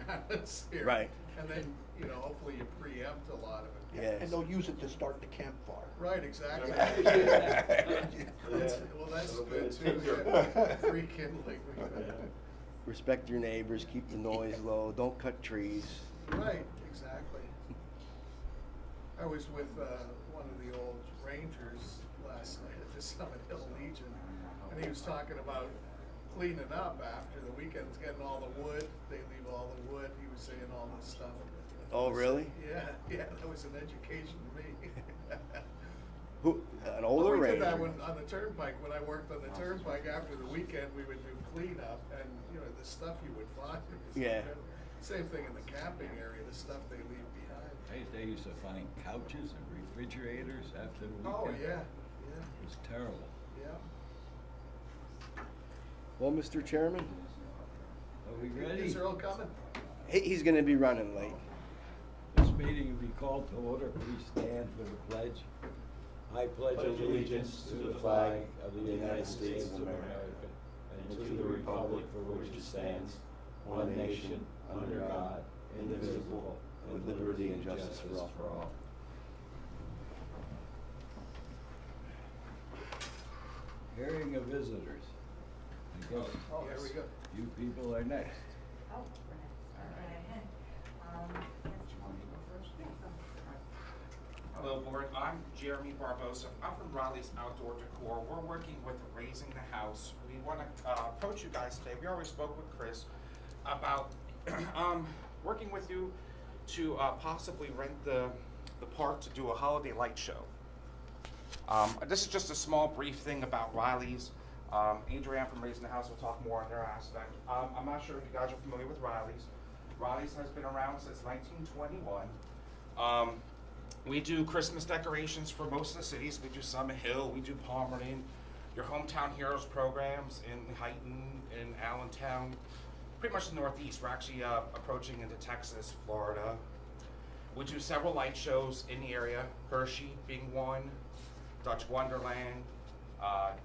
atmosphere. Right. And then, you know, hopefully you preempt a lot of it. Yes. And they'll use it to start the campfire. Right, exactly. Yeah. Well, that's good too, yeah. Free kindling. Respect your neighbors, keep the noise low, don't cut trees. Right, exactly. I was with one of the old rangers last night at the Summit Hill Legion, and he was talking about cleaning up after the weekends, getting all the wood. They leave all the wood. He was saying all this stuff. Oh, really? Yeah, that was an education to me. Who, an older We ranger? did that on the turnpike. When I worked on the turnpike after the weekend, we would do cleanup, and you know the stuff you would find. is Yeah. incredible. Same thing in the camping area. The stuff they leave behind. They used to find couches and refrigerators after the weekend. Oh yeah, It was terrible. yeah. Well, Mr. Chairman, Are we ready? Is Earl coming? he's gonna be running late. This meeting will be called to order. Please stand for the pledge. I pledge allegiance to the flag of the United States of America and to the republic for which it stands, one nation, under God, indivisible, with liberty and justice for all. Hearing of visitors. I guess Oh, here we go. you people are next. Oh, we're next. All right. Yes, you want me to go first? Hello, board. I'm Jeremy Barbosa. I'm from Raleigh's Outdoor Decor. We're working with Raising the House. We want to approach you guys today. We already spoke with Chris about working with you to possibly rent the park to do a holiday light show. This is just a small brief thing about Riley's. Adrienne from Raising the House will talk more on their aspect. I'm not sure if you guys are familiar with Riley's. Riley's has been around since 1921. We do Christmas decorations for most of the cities. We do Summit Hill, we do Palmerton, your Hometown Heroes programs in Highton, in Allentown, pretty much the Northeast. We're actually approaching into Texas, Florida. We do several light shows in the area, Hershey being one, Dutch Wonderland,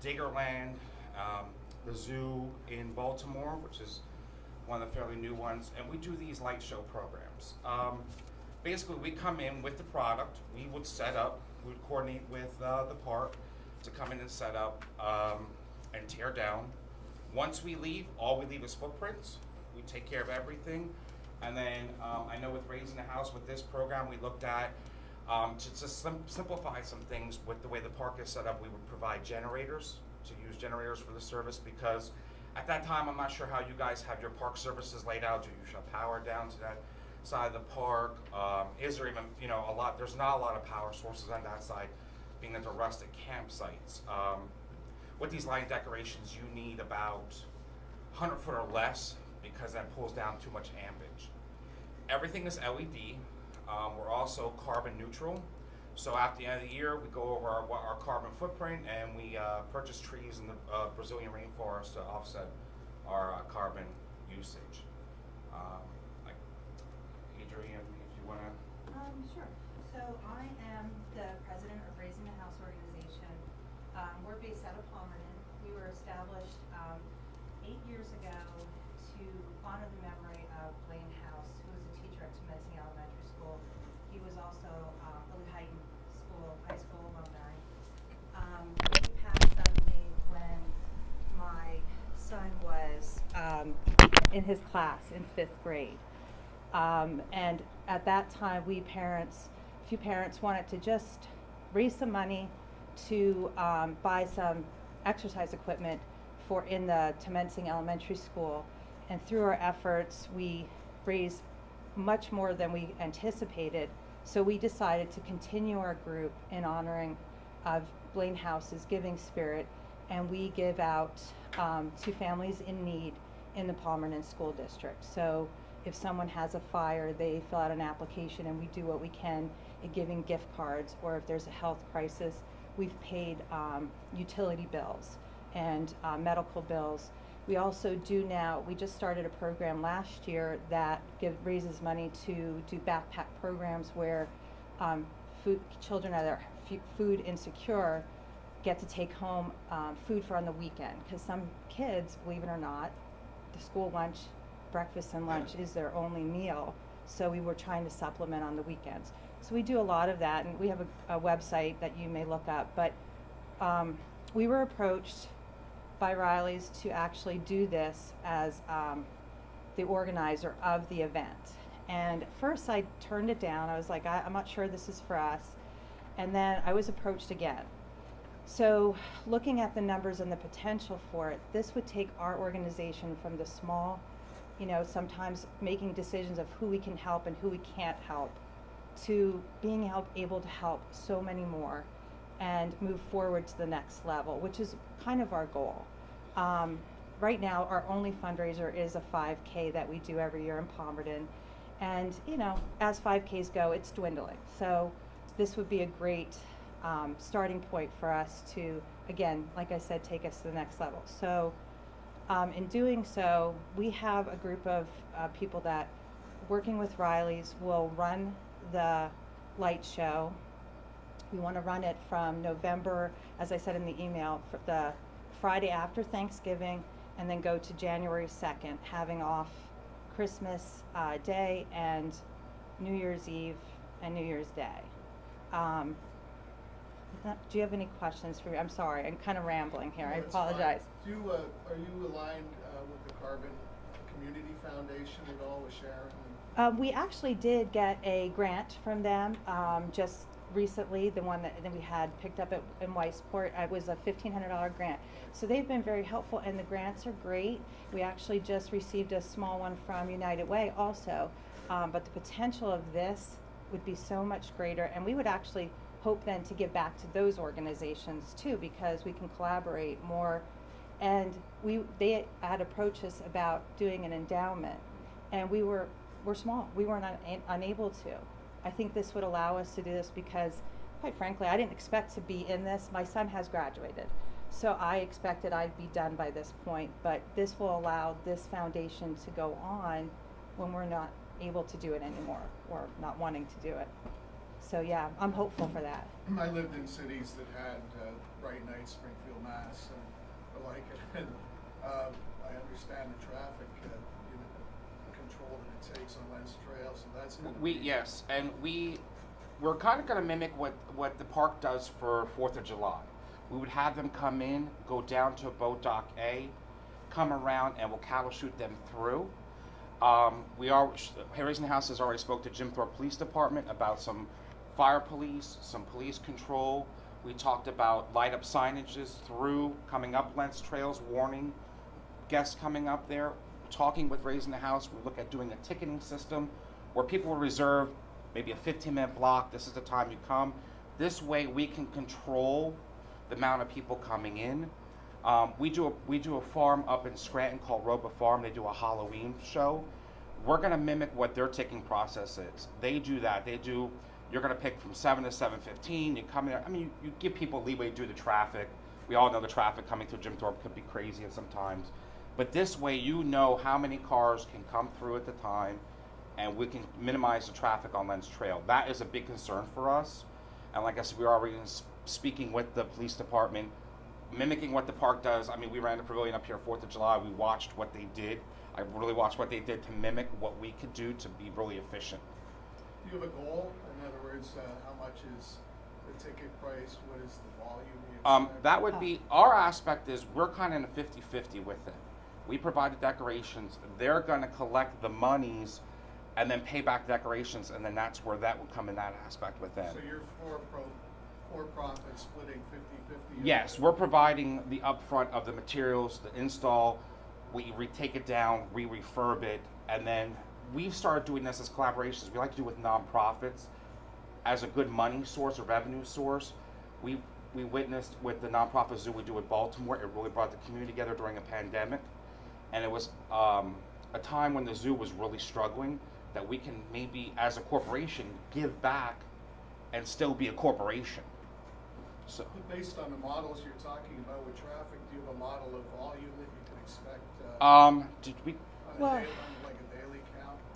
Diggerland, the zoo in Baltimore, which is one of the fairly new ones, and we do these light show programs. Basically, we come in with the product, we would set up, we would coordinate with the park to come in and set up and tear down. Once we leave, all we leave is footprints. We take care of everything. And then I know with Raising the House, with this program, we looked at to just simplify some things with the way the park is set up. We would provide generators, to use generators for the service, because at that time, I'm not sure how you guys have your park services laid out. Do you shut power down to that side of the park? Is there even, you know, there's not a lot of power sources on that side, being that they're rustic campsites. With these light decorations, you need about 100 foot or less, because that pulls down too much ampage. Everything is LED. We're also carbon neutral. So at the end of the year, we go over our carbon footprint, and we purchase trees in the Brazilian rainforest to offset our carbon usage. Adrienne, if you want to. Sure. So I am the president of Raising the House organization. We're based out of Palmerton. We were established 8 years ago to honor the memory of Blaine House, who was a teacher at Temensing Elementary School. He was also Lily Highton High School alumni. He passed suddenly when my son was in his class in 5th grade. And at that time, a few parents wanted to just raise some money to buy some exercise equipment in the Temensing Elementary School. And through our efforts, we raised much more than we anticipated. So we decided to continue our group in honoring of Blaine House's giving spirit, and we give out to families in need in the Palmerton School District. So if someone has a fire, they fill out an application, and we do what we can in giving gift cards, or if there's a health crisis, we've paid utility bills and medical bills. We also we just started a program last year that raises money to do backpack programs where children that are food insecure get to take home food for on the weekend. Because some kids, believe it or not, the school lunch breakfast and lunch is their only meal. So we were trying to supplement on the weekends. So we do a lot of that, and we have a website that you may look up. But we were approached by Riley's to actually do this as the organizer of the event. And at first I turned it down. I was like, I'm not sure this is for us. And then I was approached again. So looking at the numbers and the potential for it, this would take our organization from the small, sometimes making decisions of who we can help and who we can't help, to being able to help so many more and move forward to the next level, which is kind of our goal. Right now, our only fundraiser is a 5K that we do every year in Palmerton. And, as 5Ks go, it's dwindling. So this would be a great starting point for us to, again, like I said, take us to the next level. So in doing so, we have a group of people that, working with Riley's, will run the light show. We want to run it from November, as I said in the email, for the Friday after Thanksgiving, and then go to January 2nd, having off Christmas Day and New Year's Eve and New Year's Day. Do you have any questions for me? I'm sorry, I'm kind of rambling here. I No, it's fine. apologize. Are you aligned with the Carbon Community Foundation at all with Sharon? We actually did get a grant from them just recently, the one that we had picked up in Weisport. It was a $1,500 grant. So they've been very helpful, and the grants are great. We actually just received a small one from United Way also. But the potential of this would be so much greater, and we would actually hope then to give back to those organizations too, because we can collaborate more. And they had approached us about doing an endowment, and we're small. We weren't unable to. I think this would allow us to do this because, quite frankly, I didn't expect to be in this. My son has graduated, so I expected I'd be done by this point, but this will allow this foundation to go on when we're not able to do it anymore or not wanting to do it. So yeah, I'm hopeful for that. I lived in cities that had Bright Night, Springfield, Mass, and the like, and I understand the traffic control that it takes on Lens Trail, so that's gonna be. Yes, and we're kind of going to mimic what the park does for 4th of July. We would have them come in, go down to Boat Dock A, come around, and we'll cattle shoot them through. Raising the House has already spoke to Jim Thorpe Police Department about some fire police, some police control. We talked about light up signages through coming up Lens Trails, warning guests coming up there. Talking with Raising the House, we look at doing a ticketing system where people will reserve maybe a 15-minute block. This is the time you come. This way we can control the amount of people coming in. We do a farm up in Scranton called Roba Farm. They do a Halloween show. We're going to mimic what their ticketing process is. They do that. You're going to pick from 7 to 7:15. You come in there. I mean, you give people leeway due to traffic. We all know the traffic coming through Jim Thorpe could be crazy at sometimes. But this way you know how many cars can come through at the time, and we can minimize the traffic on Lens Trail. That is a big concern for us. And like I said, we're already speaking with the police department, mimicking what the park does. I mean, we ran the pavilion up here 4th of July. We watched what they did. I really watched what they did to mimic what we could do to be really efficient. Do you have a goal? In other words, how much is the ticket price? What is the volume you expect? That would be, our aspect is we're kind of in a 50-50 with it. We provide the decorations. They're going to collect the monies and then pay back decorations, and then that's where that would come in that aspect with them. So you're for profit splitting 50-50? Yes, we're providing the upfront of the materials, the install. We take it down, we refurb it, and then we've started doing this as collaborations. We like to do with nonprofits as a good money source, a revenue source. We witnessed with the nonprofit zoo we do in Baltimore. It really brought the community together during a pandemic, and it was a time when the zoo was really struggling, that we can maybe as a corporation give back and still be a corporation. So Based on the models you're talking about with traffic, do you have a model of volume that you can expect did we on a daily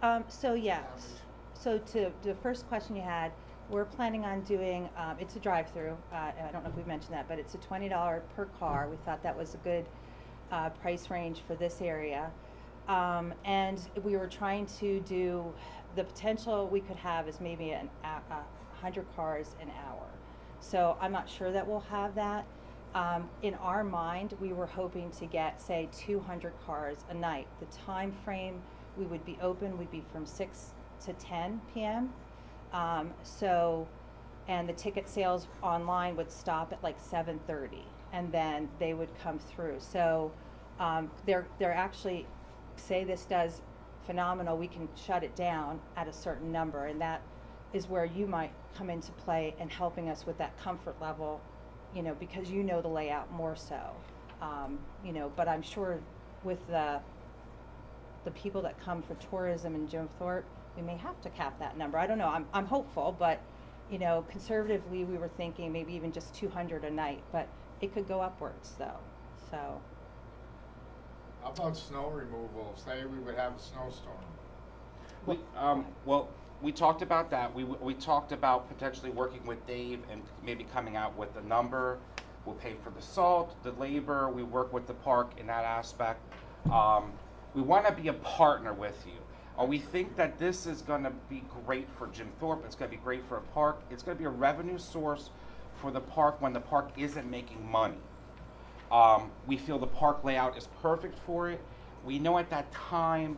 count? So yes. So to the first question you had, we're planning on doing, it's a drive-through. I don't know if we mentioned that, but it's a $20 per car. We thought that was a good price range for this area. And we were trying to do, the potential we could have is maybe 100 cars an hour. So I'm not sure that we'll have that. In our mind, we were hoping to get, say, 200 cars a night. The time frame we would be open would be from 6 to 10 p.m. And the ticket sales online would stop at like 7:30, and then they would come through. So they're actually, say this does phenomenal, we can shut it down at a certain number, and that is where you might come into play in helping us with that comfort level, you know, because you know the layout more so. You know, but I'm sure with the people that come for tourism in Jim Thorpe, we may have to cap that number. I don't know. I'm hopeful, but you know, conservatively, we were thinking maybe even just 200 a night, but it could go upwards though. So. How about snow removal? Say we would have a snowstorm. Well, we talked about that. We talked about potentially working with Dave and maybe coming out with a number. We'll pay for the salt, the labor. We work with the park in that aspect. We want to be a partner with you. We think that this is going to be great for Jim Thorpe. It's going to be great for a park. It's going to be a revenue source for the park when the park isn't making money. We feel the park layout is perfect for it. We know at that time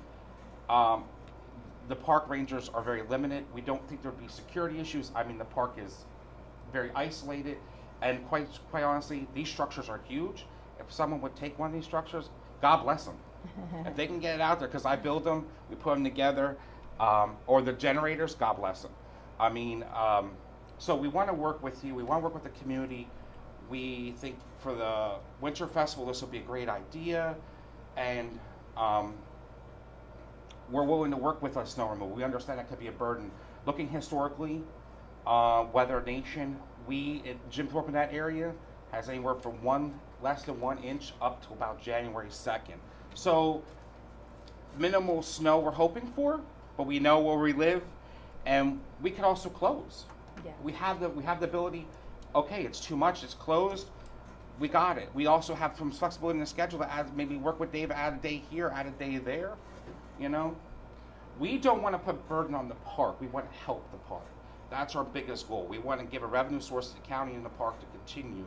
the park rangers are very limited. We don't think there'd be security issues. I mean, the park is very isolated, and quite honestly, these structures are huge. If someone would take one of these structures, God bless them. If they can get it out there, because I build them, we put them together, or the generators, God bless them. I mean, so we want to work with you. We want to work with the community. We think for the Winter Festival, this will be a great idea, and we're willing to work with our snow removal. We understand that could be a burden. Looking historically, Weather Nation, Jim Thorpe in that area has anywhere from less than 1 inch up to about January 2nd. So minimal snow we're hoping for, but we know where we live, and we can also close. Yeah. We have the ability. Okay, it's too much. It's closed. We got it. We also have some flexibility in the schedule to add, maybe work with Dave, add a day here, add a day there. You know, we don't want to put burden on the park. We want to help the park. That's our biggest goal. We want to give a revenue source to the county and the park to continue,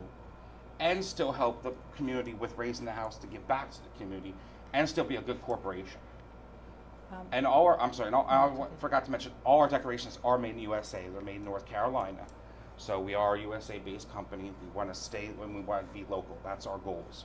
and still help the community with raising the house to give back to the community, and still be a good corporation. And I forgot to mention, all our decorations are made in USA. They're made in North Carolina. So we are a USA-based company. We want to stay when we want to be local. That's our goals.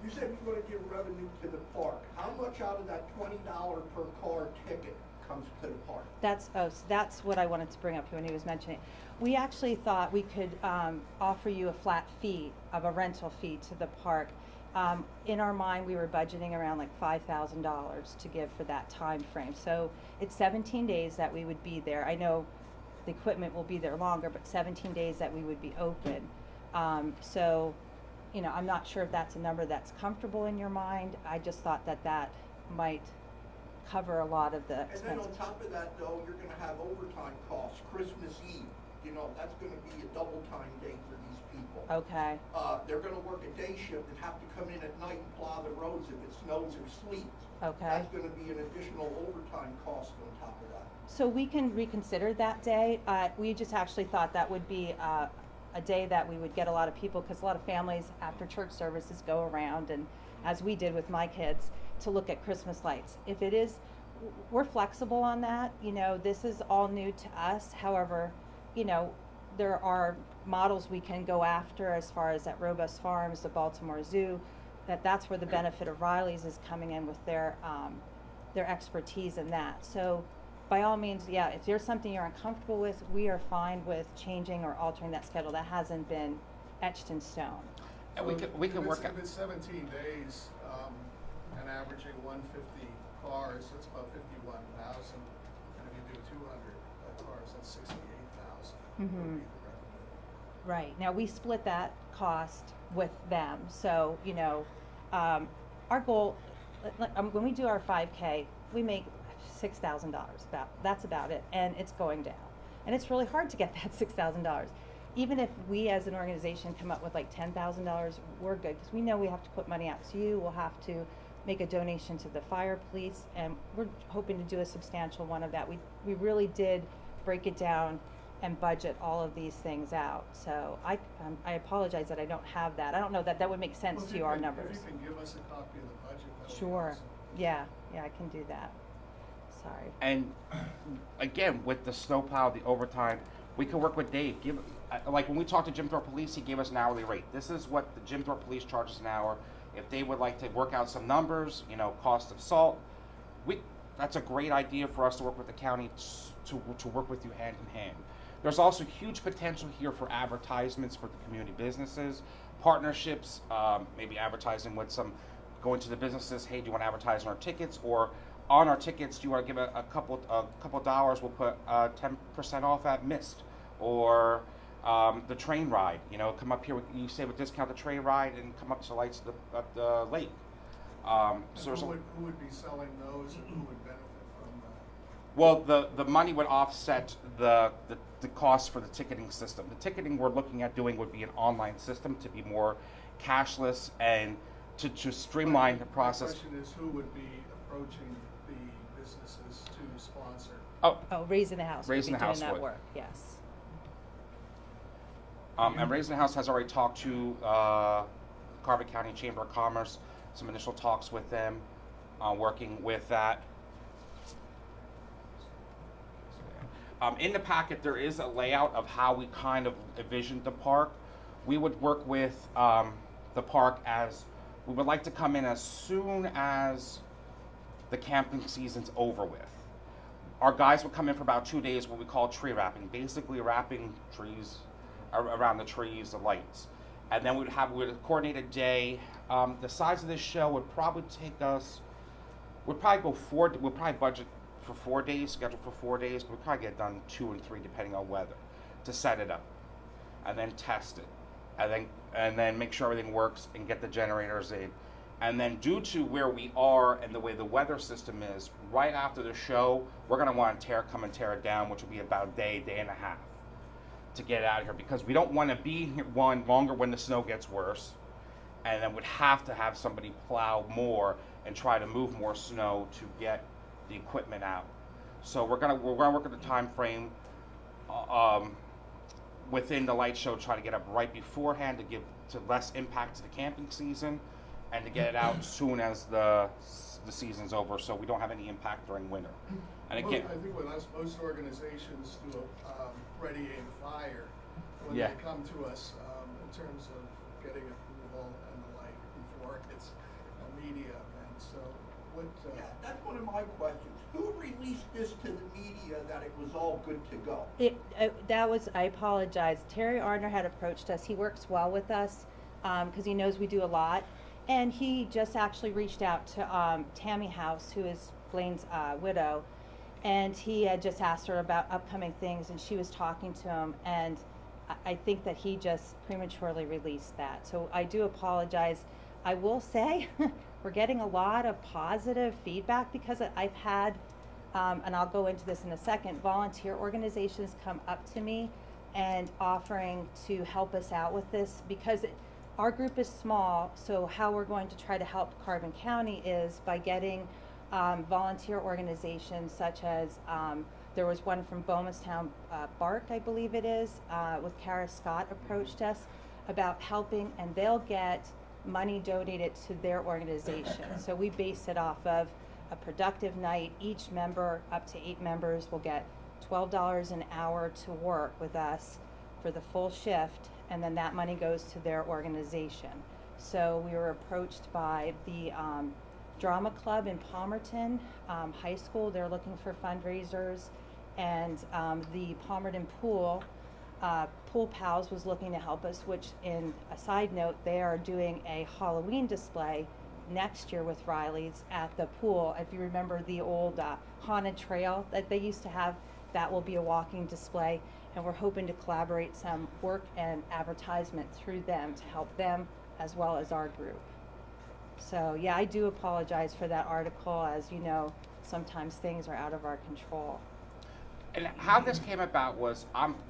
You said you're gonna give revenue to the park. How much out of that $20 per car ticket comes to the park? That's what I wanted to bring up when he was mentioning. We actually thought we could offer you a flat fee of a rental fee to the park. In our mind, we were budgeting around like $5,000 to give for that time frame. So it's 17 days that we would be there. I know the equipment will be there longer, but 17 days that we would be open. So, you know, I'm not sure if that's a number that's comfortable in your mind. I just thought that might cover a lot of the expenses. And then on top of that, though, you're gonna have overtime costs, Christmas Eve. You know, that's gonna be a double time day for these people. Okay. They're gonna work a day shift and have to come in at night and plow the roads if it snows or sleets. Okay. That's gonna be an additional overtime cost on top of that. So we can reconsider that day. We just actually thought that would be a day that we would get a lot of people, because a lot of families after church services go around, and as we did with my kids, to look at Christmas lights. If it is, we're flexible on that. You know, this is all new to us. However, you know, there are models we can go after as far as at Robust Farms, the Baltimore Zoo. That's where the benefit of Riley's is coming in with their expertise in that. So by all means, yeah, if there's something you're uncomfortable with, we are fine with changing or altering that schedule. That hasn't been etched in stone. And we can work out. If it's 17 days, and averaging 150 cars, that's about 51,000. And if you do 200 cars, that's 68,000. Mhm. Right. Now, we split that cost with them. So, you know, our goal, when we do our 5K, we make $6,000. That's about it. And it's going down. And it's really hard to get that $6,000. Even if we as an organization come up with like $10,000, we're good, because we know we have to put money out to you. We'll have to make a donation to the fire police, and we're hoping to do a substantial one of that. We really did break it down and budget all of these things out. So I apologize that I don't have that. I don't know that would make sense Well, if to you our can- numbers. If you can give us a copy of the budget, that would be Sure. awesome. Yeah, I can do that. Sorry. And again, with the snowplow, the overtime, we can work with Dave. Like when we talked to Jim Thorpe Police, he gave us an hourly rate. This is what the Jim Thorpe Police charges an hour. If they would like to work out some numbers, cost of salt, that's a great idea for us to work with the county to work with you hand in hand. There's also huge potential here for advertisements for the community businesses, partnerships, maybe advertising with going to the businesses, hey, do you want to advertise on our tickets? Or on our tickets, do you want to give a couple dollars? We'll put 10% off at Mist. Or the train ride, come up here, you save a discount the train ride and come up to the lights of the lake. And So there's who would be selling those and who would benefit from that? well, the money would offset the cost for the ticketing system. The ticketing we're looking at doing would be an online system to be more cashless and to streamline the process. My question is, who would be approaching the businesses to sponsor? Oh, Raising the House. Raising would the be House doing that would. work, yes. And Raising the House has already talked to Carbon County Chamber of Commerce, some initial talks with them, working with that. In the packet, there is a layout of how we kind of envisioned the park. We would work with the park as we would like to come in as soon as the camping season's over with. Our guys would come in for about 2 days, what we call tree wrapping, basically wrapping trees around the trees, the lights. And then we'd coordinate a day. The size of this show would probably take us, we'll probably budget for 4 days, scheduled for 4 days, but we'll probably get done 2 and 3 depending on weather, to set it up. And then test it. And then make sure everything works and get the generators in. And then due to where we are and the way the weather system is, right after the show, we're gonna want to come and tear it down, which will be about a day and a half to get out of here, because we don't want to be here longer when the snow gets worse, and then would have to have somebody plow more and try to move more snow to get the equipment out. So we're gonna work at the time frame within the light show, try to get up right beforehand to give less impact to the camping season, and to get it out soon as the season's over, so we don't have any impact during winter. And again, I think with us, most organizations do a ready aim fire when Yeah. they come to us in terms of getting approval and the like before it's a media event. So what? Yeah, that's one of my questions. Who released this to the media that it was all good to go? I apologize. Terry Arner had approached us. He works well with us because he knows we do a lot. And he just actually reached out to Tammy House, who is Blaine's widow. And he had just asked her about upcoming things, and she was talking to him. And I think that he just prematurely released that. So I do apologize. I will say we're getting a lot of positive feedback because I've had, and I'll go into this in a second, volunteer organizations come up to me and offering to help us out with this because our group is small. So how we're going to try to help Carbon County is by getting volunteer organizations such as there was one from Bowmanstown, Bark, I believe it is, with Kara Scott approached us about helping, and they'll get money donated to their organization. So we base it off of a productive night. Each member, up to 8 members, will get $12 an hour to work with us for the full shift, and then that money goes to their organization. So we were approached by the Drama Club in Palmerton High School. They're looking for fundraisers, and the Palmerton Pool Pals was looking to help us, which, in a side note, they are doing a Halloween display next year with Riley's at the pool. If you remember the old haunted trail that they used to have, that will be a walking display, and we're hoping to collaborate some work and advertisement through them to help them as well as our group. So yeah, I do apologize for that article. As you know, sometimes things are out of our control. and how this came about was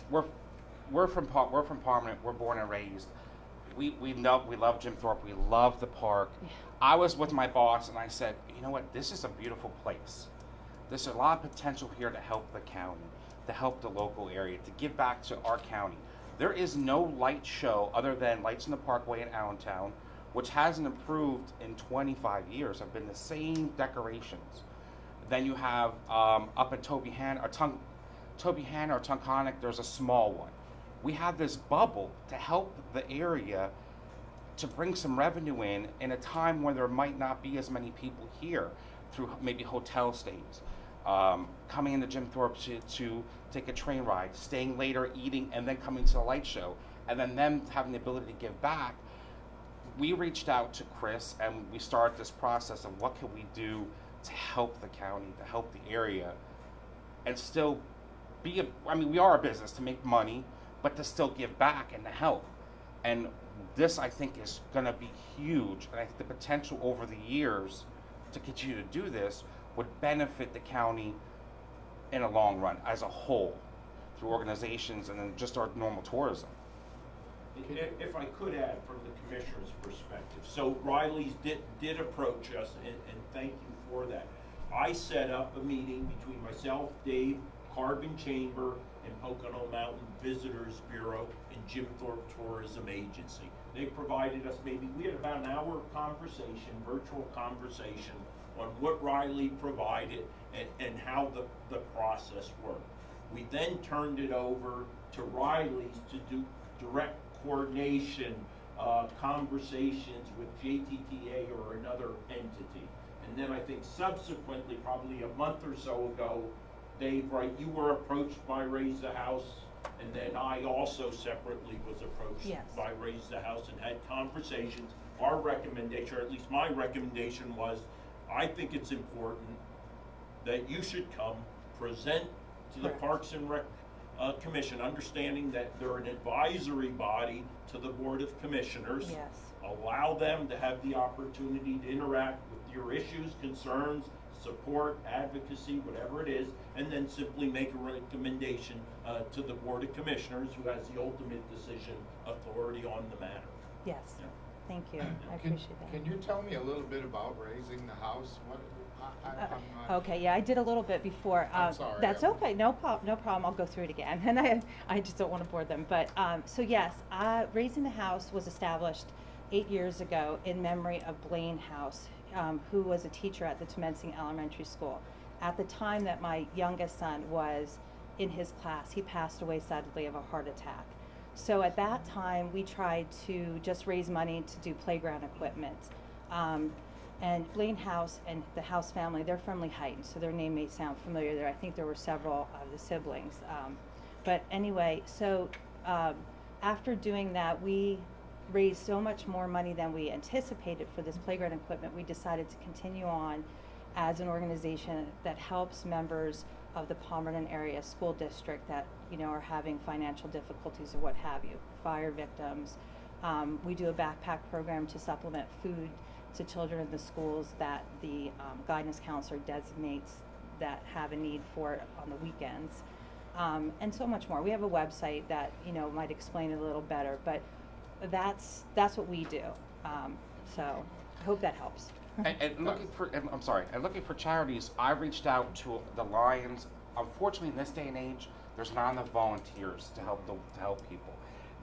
we're from Palmerton, we're born and raised. we love Jim Thorpe. We love the park. Yeah. I was with my boss and I said, you know what? This is a beautiful place. There's a lot of potential here to help the county, to help the local area, to give back to our county. There is no light show other than Lights in the Parkway in Allentown, which hasn't improved in 25 years. Have been the same decorations. Then you have up at Toby Hanna or Tunkhannock, there's a small one. We have this bubble to help the area to bring some revenue in a time when there might not be as many people here through maybe hotel stays, coming into Jim Thorpe to take a train ride, staying later, eating, and then coming to the light show, and then them having the ability to give back. We reached out to Chris and we started this process of what can we do to help the county, to help the area, and still be we are a business to make money, but to still give back and to help. And this, I think, is going to be huge. And I think the potential over the years to continue to do this would benefit the county in a long run as a whole through organizations and then just our normal tourism. If I could add from the commissioner's perspective, so Riley's did approach us, and thank you for that. I set up a meeting between myself, Dave, Carbon Chamber, and Pocono Mountain Visitors Bureau and Jim Thorpe Tourism Agency. They provided us we had about an hour conversation, virtual conversation, on what Riley provided and how the process worked. We then turned it over to Riley's to do direct coordination, conversations with JTTA or another entity. And then I think subsequently, probably a month or so ago, Dave, right, you were approached by Raise the House, and then I also separately was approached Yes. by Raise the House and had conversations. Our recommendation, or at least my recommendation, was I think it's important that you should come present to the Correct. Parks and Rec Commission, understanding that they're an advisory body to the Board of Commissioners. Yes. Allow them to have the opportunity to interact with your issues, concerns, support, advocacy, whatever it is, and then simply make a recommendation to the Board of Commissioners, who has the ultimate decision authority on the matter. Yes, Yeah. thank you, I Can- appreciate that. Can you tell me a little bit about raising the house? I'm not. Okay, yeah, I did a little bit before. I'm sorry, That's I'm- okay, no problem, I'll go through it again, and I just don't want to bore them. But, so yes, Raising the House was established 8 years ago in memory of Blaine House, who was a teacher at the Temensing Elementary School. At the time that my youngest son was in his class, he passed away suddenly of a heart attack. So at that time, we tried to just raise money to do playground equipment. And Blaine House and the House family, they're from Lehighton, so their name may sound familiar there. I think there were several of the siblings. But anyway, so after doing that, we raised so much more money than we anticipated for this playground equipment. We decided to continue on as an organization that helps members of the Palmerton area school district that are having financial difficulties or what have you, fire victims. We do a backpack program to supplement food to children in the schools that the guidance counselor designates that have a need for it on the weekends, and so much more. We have a website that might explain it a little better, but that's what we do. So I hope that helps. And looking for charities, I reached out to the Lions. Unfortunately, in this day and age, there's not enough volunteers to help people.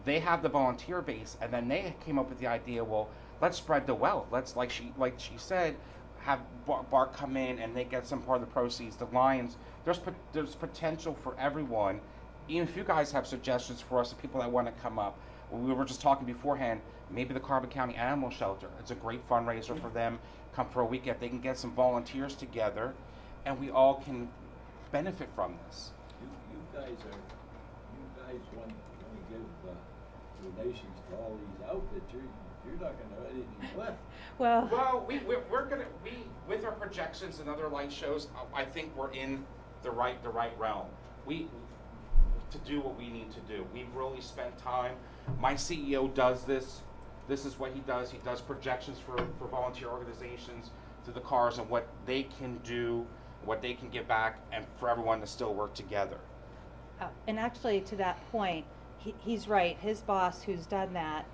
They have the volunteer base, and then they came up with the idea. Well, let's spread the wealth. Let's like she said, have Bart come in and they get some part of the proceeds. The Lions, there's potential for everyone. Even if you guys have suggestions for us, the people that want to come up. We were just talking beforehand. Maybe the Carbon County Animal Shelter. It's a great fundraiser for them. Come for a weekend. They can get some volunteers together, and we all can benefit from this. You guys want to give donations to all these outfits, you're not gonna have anything left. Well, We're gonna with our projections and other light shows. I think we're in the right realm. To do what we need to do. We've really spent time. My CEO does this. This is what he does. He does projections for volunteer organizations to the cars and what they can do, what they can give back, and for everyone to still work together. and actually, to that point, he's right. His boss, who's done that,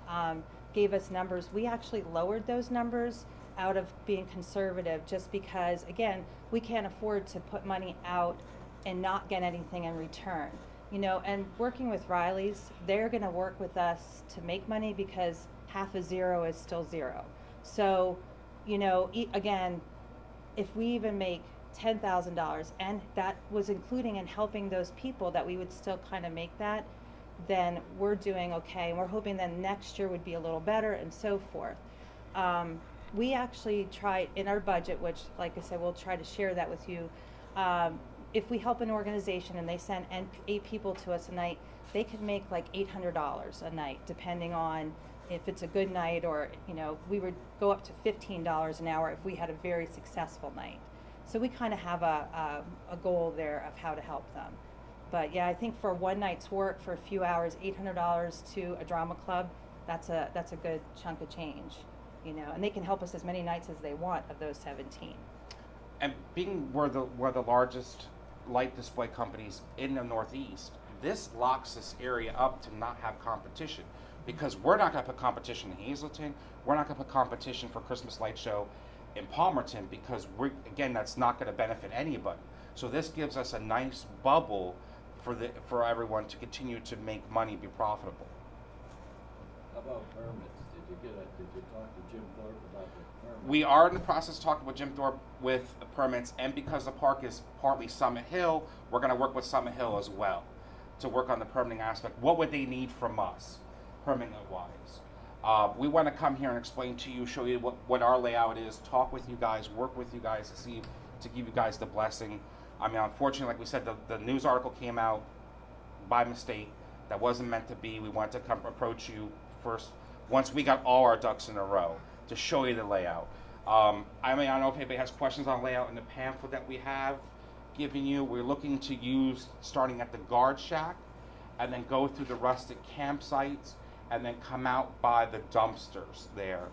gave us numbers, we actually lowered those numbers out of being conservative, just because, again, we can't afford to put money out and not get anything in return. You know, and working with Riley's, they're gonna work with us to make money, because half a zero is still zero. So, you know, again, if we even make $10,000, and that was including and helping those people, that we would still kind of make that, then we're doing okay. And we're hoping that next year would be a little better, and so forth. We actually tried in our budget, which, like I said, we'll try to share that with you. If we help an organization and they send 8 people to us a night, they could make like $800 a night, depending on if it's a good night, or, you know, we would go up to $15 an hour if we had a very successful night. So we kind of have a goal there of how to help them. But yeah, I think for one night's work, for a few hours, $800 to a drama club, that's a good chunk of change, you know, and they can help us as many nights as they want of those 17. And being we're the largest light display companies in the Northeast, this locks this area up to not have competition, because we're not going to put competition in Hazleton. We're not going to put competition for Christmas Light Show in Palmerton, because that's not going to benefit anybody. So this gives us a nice bubble for everyone to continue to make money, be profitable. How about permits? Did you talk to Jim Thorpe about the permits? We are in the process of talking with Jim Thorpe with the permits, and because the park is partly Summit Hill, we're going to work with Summit Hill as well to work on the permitting aspect. What would they need from us, permitting wise? We want to come here and explain to you, show you what our layout is, talk with you guys, work with you guys to give you guys the blessing. I mean, unfortunately, like we said, the news article came out by mistake. That wasn't meant to be. We wanted to come approach you first, once we got all our ducks in a row, to show you the layout. I mean, I don't know if anybody has questions on layout in the pamphlet that we have given you. We're looking to use, starting at the guard shack, and then go through the rustic campsites, and then come out by the dumpsters there.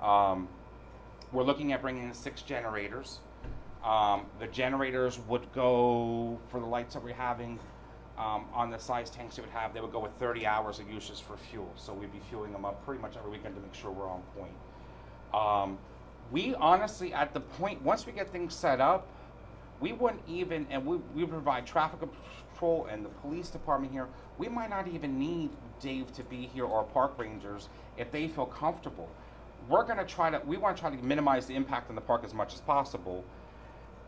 We're looking at bringing in 6 generators. The generators would go, for the lights that we're having, on the size tanks they would have, they would go with 30 hours of uses for fuel. So we'd be fueling them up pretty much every weekend to make sure we're on point. We honestly, at the point, once we get things set up, we wouldn't even, and we provide traffic control and the police department here, we might not even need Dave to be here, or park rangers, if they feel comfortable. We want to try to minimize the impact on the park as much as possible.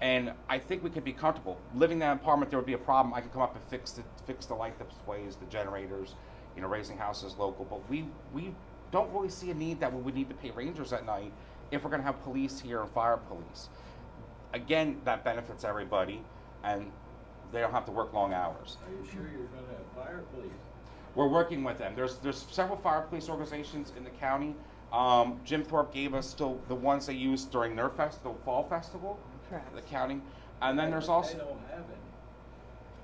And I think we could be comfortable. Living that apartment, there would be a problem. I could come up and fix the light displays, the generators, you know, Raising House is local. But we don't really see a need that we would need to pay rangers at night if we're going to have police here and fire police. Again, that benefits everybody, and they don't have to work long hours. Are you sure you're going to have fire police? We're working with them. There's several fire police organizations in the county. Jim Thorpe gave us still the ones they used during their the fall festival. Correct. The county, and then there's also, They don't have any.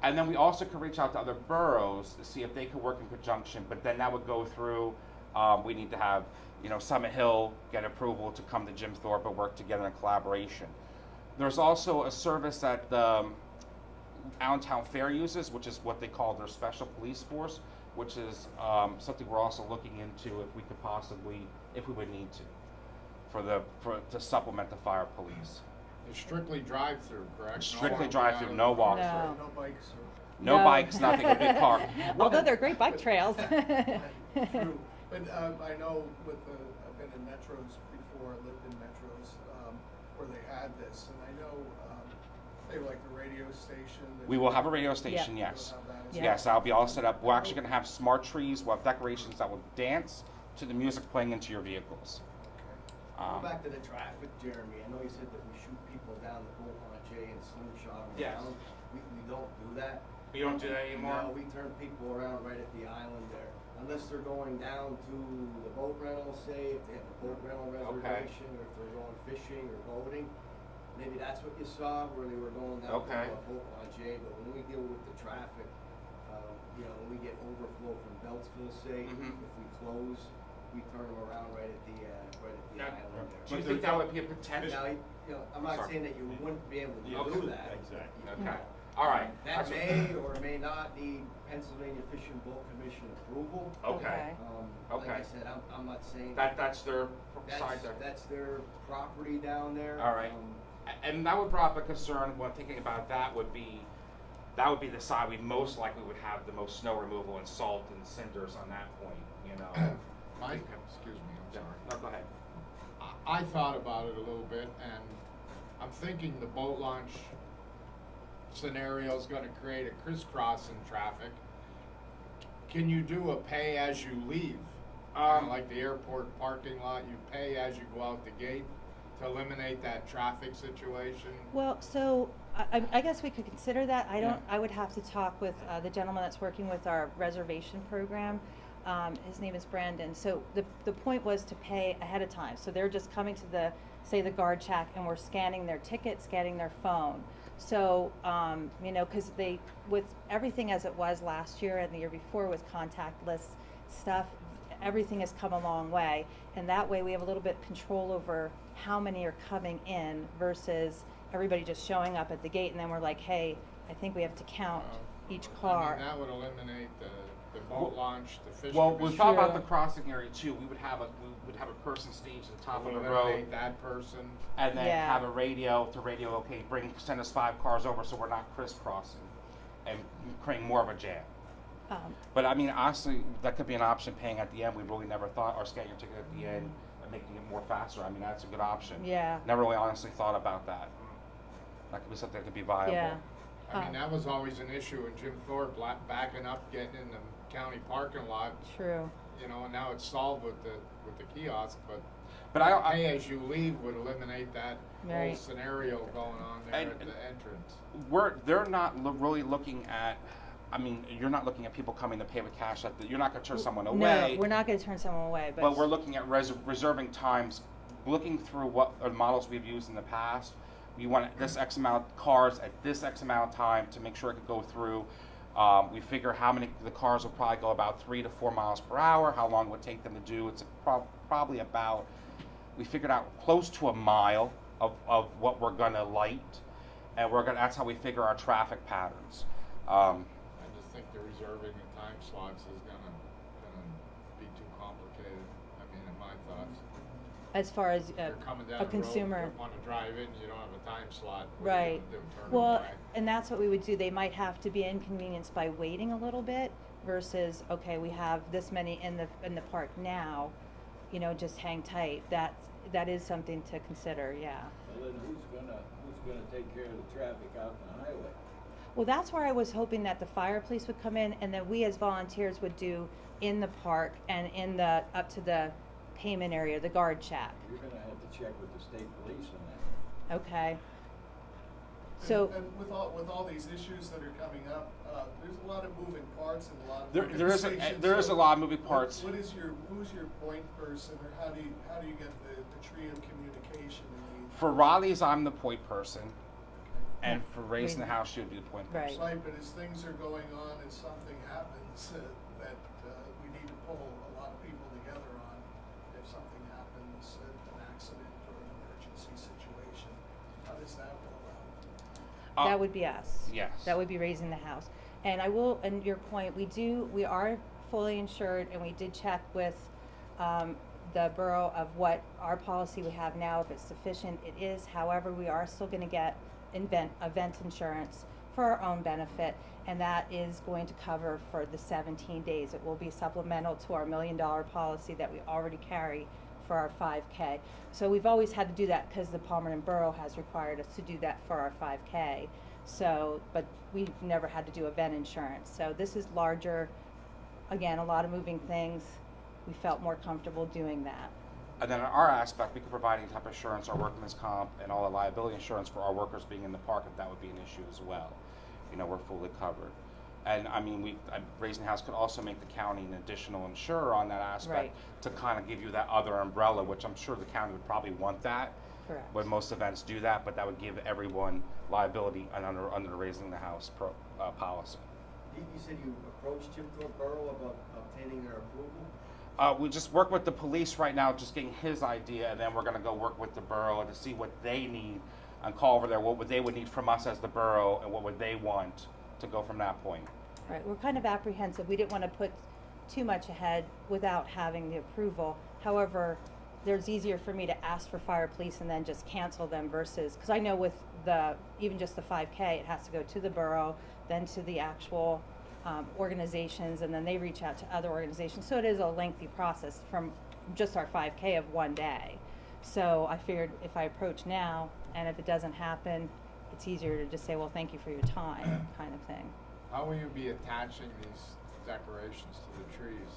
and then we also could reach out to other boroughs to see if they could work in conjunction. But then that would go through. We need to have, you know, Summit Hill get approval to come to Jim Thorpe and work together in collaboration. There's also a service that the Allentown Fair uses, which is what they call their special police force, which is something we're also looking into if we could possibly, if we would need to, to supplement the fire police. It's strictly drive-through, correct? Strictly No drive-through, walking no out. walk No. through. No bikes or. No bikes, nothing, a big car. Although they're great bike trails. True, but I know I've been in metros before, lived in metros, where they had this, and I know, they like the radio station. We will have a radio station, Yeah. yes. We'll have that as Yeah. Yes, I'll be all set up. We're actually going to have smart trees. We'll have decorations that will dance to the music playing into your vehicles. Go back to the traffic, Jeremy. I know you said that we shoot people down the Bolt J and slingshot them Yes. down. We don't do that. You don't do that anymore? No, we turn people around right at the island there. Unless they're going down to the boat rental, say, if they have a boat rental reservation, or if they're going fishing or boating. Maybe that's what you saw, where they were going down Okay. to Bolt J. But when we deal with the traffic, you know, when we get overflow from Beltsville, say, Mhm. if we close, we turn them around right at the Now, island there. do you think that would be a potential? Now, you know, I'm not Sorry. saying that you wouldn't be able to Yeah. do that. Exactly. Okay, all right. That may or may not need Pennsylvania Fish and Boat Commission approval. Okay. Like Okay. I said, I'm not saying. That's their side there. That's their property down there. All right. And that would bring up a concern when thinking about that would be the side we most likely would have the most snow removal and salt and cinders on that point, you know. Mike, excuse me, I'm Yeah. sorry. No, go ahead. I thought about it a little bit, and I'm thinking the boat launch scenario is gonna create a crisscross in traffic. Can you do a pay as you leave? Like the airport parking lot, you pay as you go out the gate to eliminate that traffic situation? Well, so I guess we could consider that. I would have to talk with the gentleman that's working with our reservation program. His name is Brandon. So the point was to pay ahead of time. So they're just coming to the guard shack, and we're scanning their ticket, scanning their phone. So, you know, because with everything as it was last year and the year before with contactless stuff, everything has come a long way. And that way we have a little bit of control over how many are coming in versus everybody just showing up at the gate, and then we're like, hey, I think we have to count each car. I mean, that would eliminate the boat launch, the fishing. Well, we thought about the True. crossing area too. We would have a person staged at the top of the road, Eliminate that person. and then Yeah. have a radio, okay, send us 5 cars over so we're not crisscrossing and creating more of a jam. But I mean, honestly, that could be an option, paying at the end. We really never thought, or scanning your ticket at the end and making it more faster. I mean, that's a good option. Yeah. Never really honestly thought about that. That could be something that could be viable. Yeah. I mean, that was always an issue in Jim Thorpe, backing up, getting in the county parking lot, True. you know, and now it's solved with the kiosk, but But I pay as you leave would eliminate that whole Right. scenario going on there And- at the entrance. they're not really looking at. I mean, you're not looking at people coming to pay with cash. You're not going to turn someone away. No, we're not going to turn someone away. But we're looking at reserving times, looking through what are models we've used in the past. We want this X amount of cars at this X amount of time to make sure it could go through. We figure how many the cars will probably go about 3 to 4 miles per hour. How long it would take them to do? It's probably about. We figured out close to a mile of what we're gonna light, and that's how we figure our traffic patterns. I just think the reserving the time slots is gonna be too complicated, I mean, in my thoughts. as far as You're coming down a the consumer. road, wanna drive in, you don't have a time slot. What are you Right. gonna do, turn Well, away? and that's what we would do. They might have to be inconvenienced by waiting a little bit versus, okay, we have this many in the park now, you know, just hang tight. That is something to consider, yeah. Well, then who's gonna take care of the traffic out on the highway? Well, that's where I was hoping that the fire police would come in, and then we as volunteers would do in the park and up to the payment area, the guard shack. You're gonna have to check with the state police on that. Okay. So, And with all these issues that are coming up, there's a lot of moving parts and a lot of There is organizations. a lot of moving parts. Who's your point person, or how do you get the tree of communication in the? For Raleigh's, I'm the point person, and for Raising the Right. House, she would be the point Right. person. Right, but as things are going on and something happens that we need to pull a lot of people together on, if something happens, an accident or an emergency situation, how does that roll out? that would be us. Yes. That would be Raising the House. And and your point, we are fully insured, and we did check with the borough of what our policy we have now, if it's sufficient. It is, however, we are still gonna get event insurance for our own benefit, and that is going to cover for the 17 days. It will be supplemental to our $1 million policy that we already carry for our 5K. So we've always had to do that because the Palmerton Borough has required us to do that for our 5K. So, but we've never had to do event insurance. So this is larger, again, a lot of moving things. We felt more comfortable doing that. And then on our aspect, we could provide any type of insurance, our workman's comp, and all the liability insurance for our workers being in the park, if that would be an issue as well. You know, we're fully covered. And I mean, Raising the House could also make the county an additional insurer on that aspect Right. to kind of give you that other umbrella, which I'm sure the county would probably want that. Correct. When most events do that, but that would give everyone liability under the Raising the House policy. You said you approached Jim Thorpe Borough about obtaining their approval? We just work with the police right now, just getting his idea, and then we're gonna go work with the borough to see what they need and call over there, what would they would need from us as the borough, and what would they want to go from that point. Right, we're kind of apprehensive. We didn't want to put too much ahead without having the approval. However, there's easier for me to ask for fire, police, and then just cancel them versus, because I know with even just the 5K, it has to go to the borough, then to the actual organizations, and then they reach out to other organizations. So it is a lengthy process from just our 5K of one day. So I figured if I approach now, and if it doesn't happen, it's easier to just say, well, thank you for your time, kind of thing. How will you be attaching these decorations to the trees?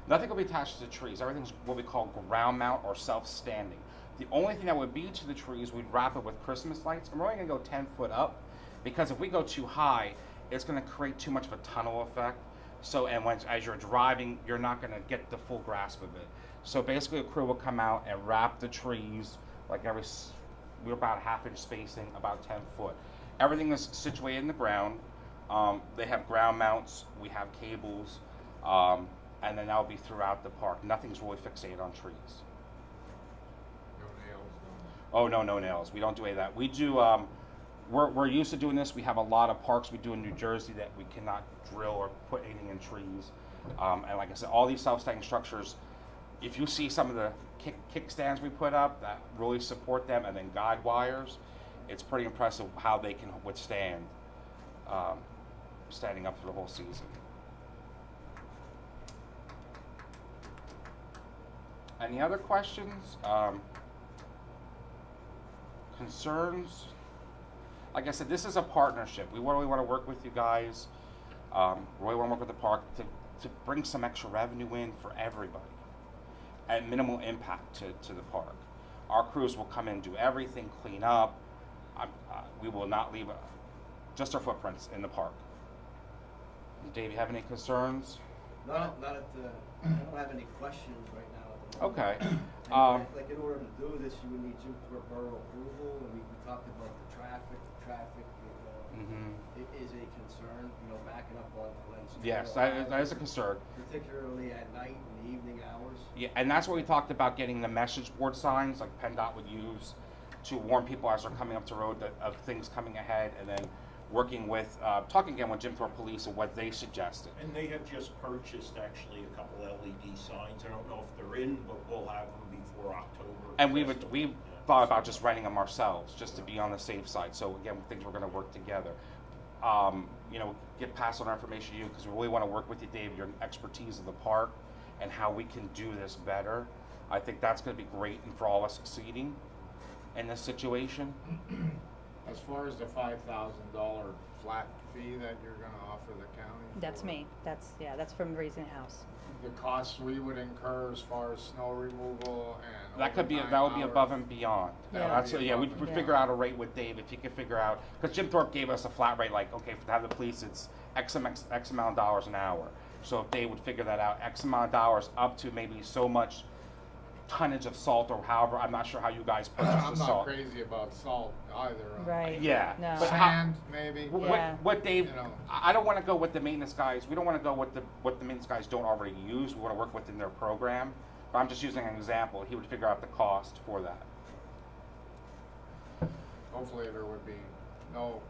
Nothing will be attached to the trees. Everything's what we call ground mount or self-standing. The only thing that would be to the trees, we'd wrap it with Christmas lights, and we're only gonna go 10 foot up, because if we go too high, it's gonna create too much of a tunnel effect. So, and as you're driving, you're not gonna get the full grasp of it. So basically, a crew will come out and wrap the trees, like we're about half-inch spacing, about 10 foot. Everything is situated in the ground. They have ground mounts, we have cables, and then that'll be throughout the park. Nothing's really fixated on trees. No nails, Oh, no nails. We don't do any of that. We do, we're used to doing this. We have a lot of parks we do in New Jersey that we cannot drill or put anything in trees. And like I said, all these self-standing structures, if you see some of the kickstands we put up that really support them, and then guide wires, it's pretty impressive how they can withstand standing up for the whole season. Any other questions? Concerns? Like I said, this is a partnership. We really want to work with you guys. Really want to work with the park to bring some extra revenue in for everybody at minimal impact to the park. Our crews will come in and do everything, clean up. We will not leave just our footprints in the park. Dave, you have any concerns? Not at the, I don't have any questions right now at the moment. Okay. And like in order to do this, you would need Jim Thorpe Borough approval, and we talked about the traffic, it is a concern, backing up on Glens. Yes, Trail that is a concern. Particularly at night and the evening hours. Yeah, and that's what we talked about, getting the message board signs like PennDOT would use to warn people as they're coming up to road of things coming ahead, and then working with, talking again with Jim Thorpe Police and what they suggested. And they have just purchased actually a couple LED signs. I don't know if they're in, but we'll have them before October. And we've thought about just renting them ourselves, just to be on the safe side. So again, things we're gonna work together. Get passed on our information to you, because we really wanna work with you, Dave, your expertise of the park and how we can do this better. I think that's gonna be great and for all of us succeeding in this situation. As far as the $5,000 flat fee that you're gonna offer the county? That's me. That's from Raising a House. The costs we would incur as far as snow removal and That would be overtime above hours? and beyond. Yeah. That's, That'd be yeah, above we'd and figure out a rate with Dave if he could figure out, because Jim Thorpe gave us a flat rate, like, okay, to have the police, it's X amount of dollars an hour. So if Dave would figure that out, X amount of dollars up to maybe so much tonnage of salt, or however, I'm not sure how you guys purchase I'm the not salt. crazy about salt either. Right. Yeah. No. But how- Sand, maybe? Yeah. What Dave, You know. I don't want to go with the maintenance guys. We don't want to go with what the maintenance guys don't already use. We want to work within their program. But I'm just using an example. He would figure out the cost for that. Hopefully there would be no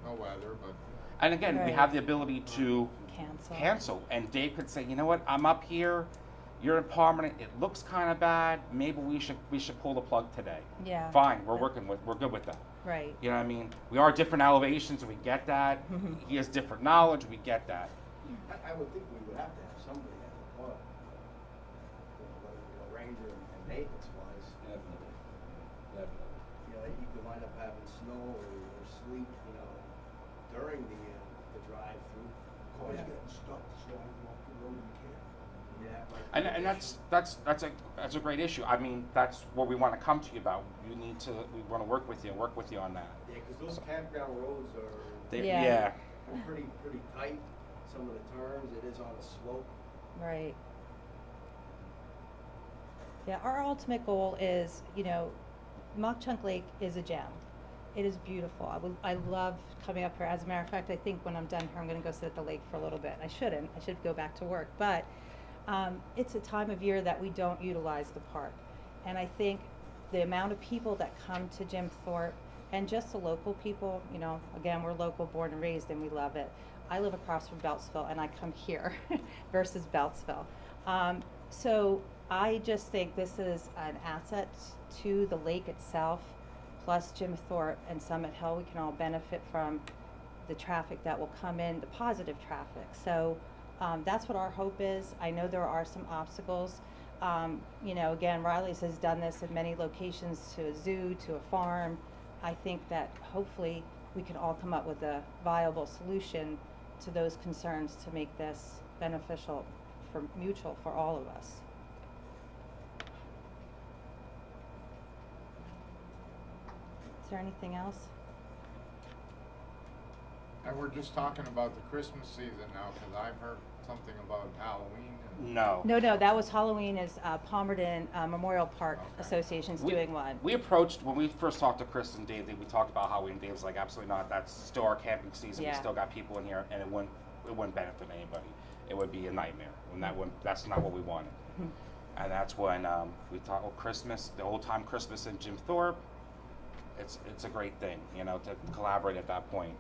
weather, but And again, we Right. have the ability to Cancel. And Dave could say, you know what, I'm up here, you're in Palmerton, it looks kind of bad, maybe we should pull the plug today. Yeah. Fine, we're good with that. Right. You know what I mean? We are different elevations, we get that. He has different knowledge, we get that. I would think we would have to have somebody at the park, whether ranger and maintenance wise. Definitely. You could wind up having snow or sleet, during the drive-through. Cars getting stuck, so I walk the road and can't. Yeah. it might be And an that's a great issue. I mean, that's what we want to come to you about. We want to work with you on that. issue. Yeah, 'cause those campground roads are Yeah. pretty tight. Some of the turns, it is on a slope. Right. Yeah, our ultimate goal is, Mock Chunk Lake is a gem. It is beautiful. I love coming up here. As a matter of fact, I think when I'm done here, I'm going to go sit at the lake for a little bit. I shouldn't. I should go back to work. But it's a time of year that we don't utilize the park. And I think the amount of people that come to Jim Thorpe, and just the local people, again, we're local, born and raised, and we love it. I live across from Beltsville and I come here versus Beltsville. So I just think this is an asset to the lake itself, plus Jim Thorpe and Summit Hill. We can all benefit from the traffic that will come in, the positive traffic. So that's what our hope is. I know there are some obstacles. You know, again, Riley's has done this in many locations, to a zoo, to a farm. I think that hopefully we can all come up with a viable solution to those concerns to make this beneficial, mutual for all of us. Is there anything else? And we're just talking about the Christmas season now, because I've heard something about Halloween. And No. No, that was Halloween is Palmerton Memorial Park Okay. Association's We- doing one. We approached, when we first talked to Chris and Dave, we talked about Halloween. Dave was like, absolutely not, that's still our camping season, we Yeah. still got people in here, and it wouldn't benefit anybody. It would be a nightmare, and that's not what we wanted. Mhm. And that's when we thought, well, Christmas, the old time Christmas in Jim Thorpe, it's a great thing, you know, to collaborate at that point.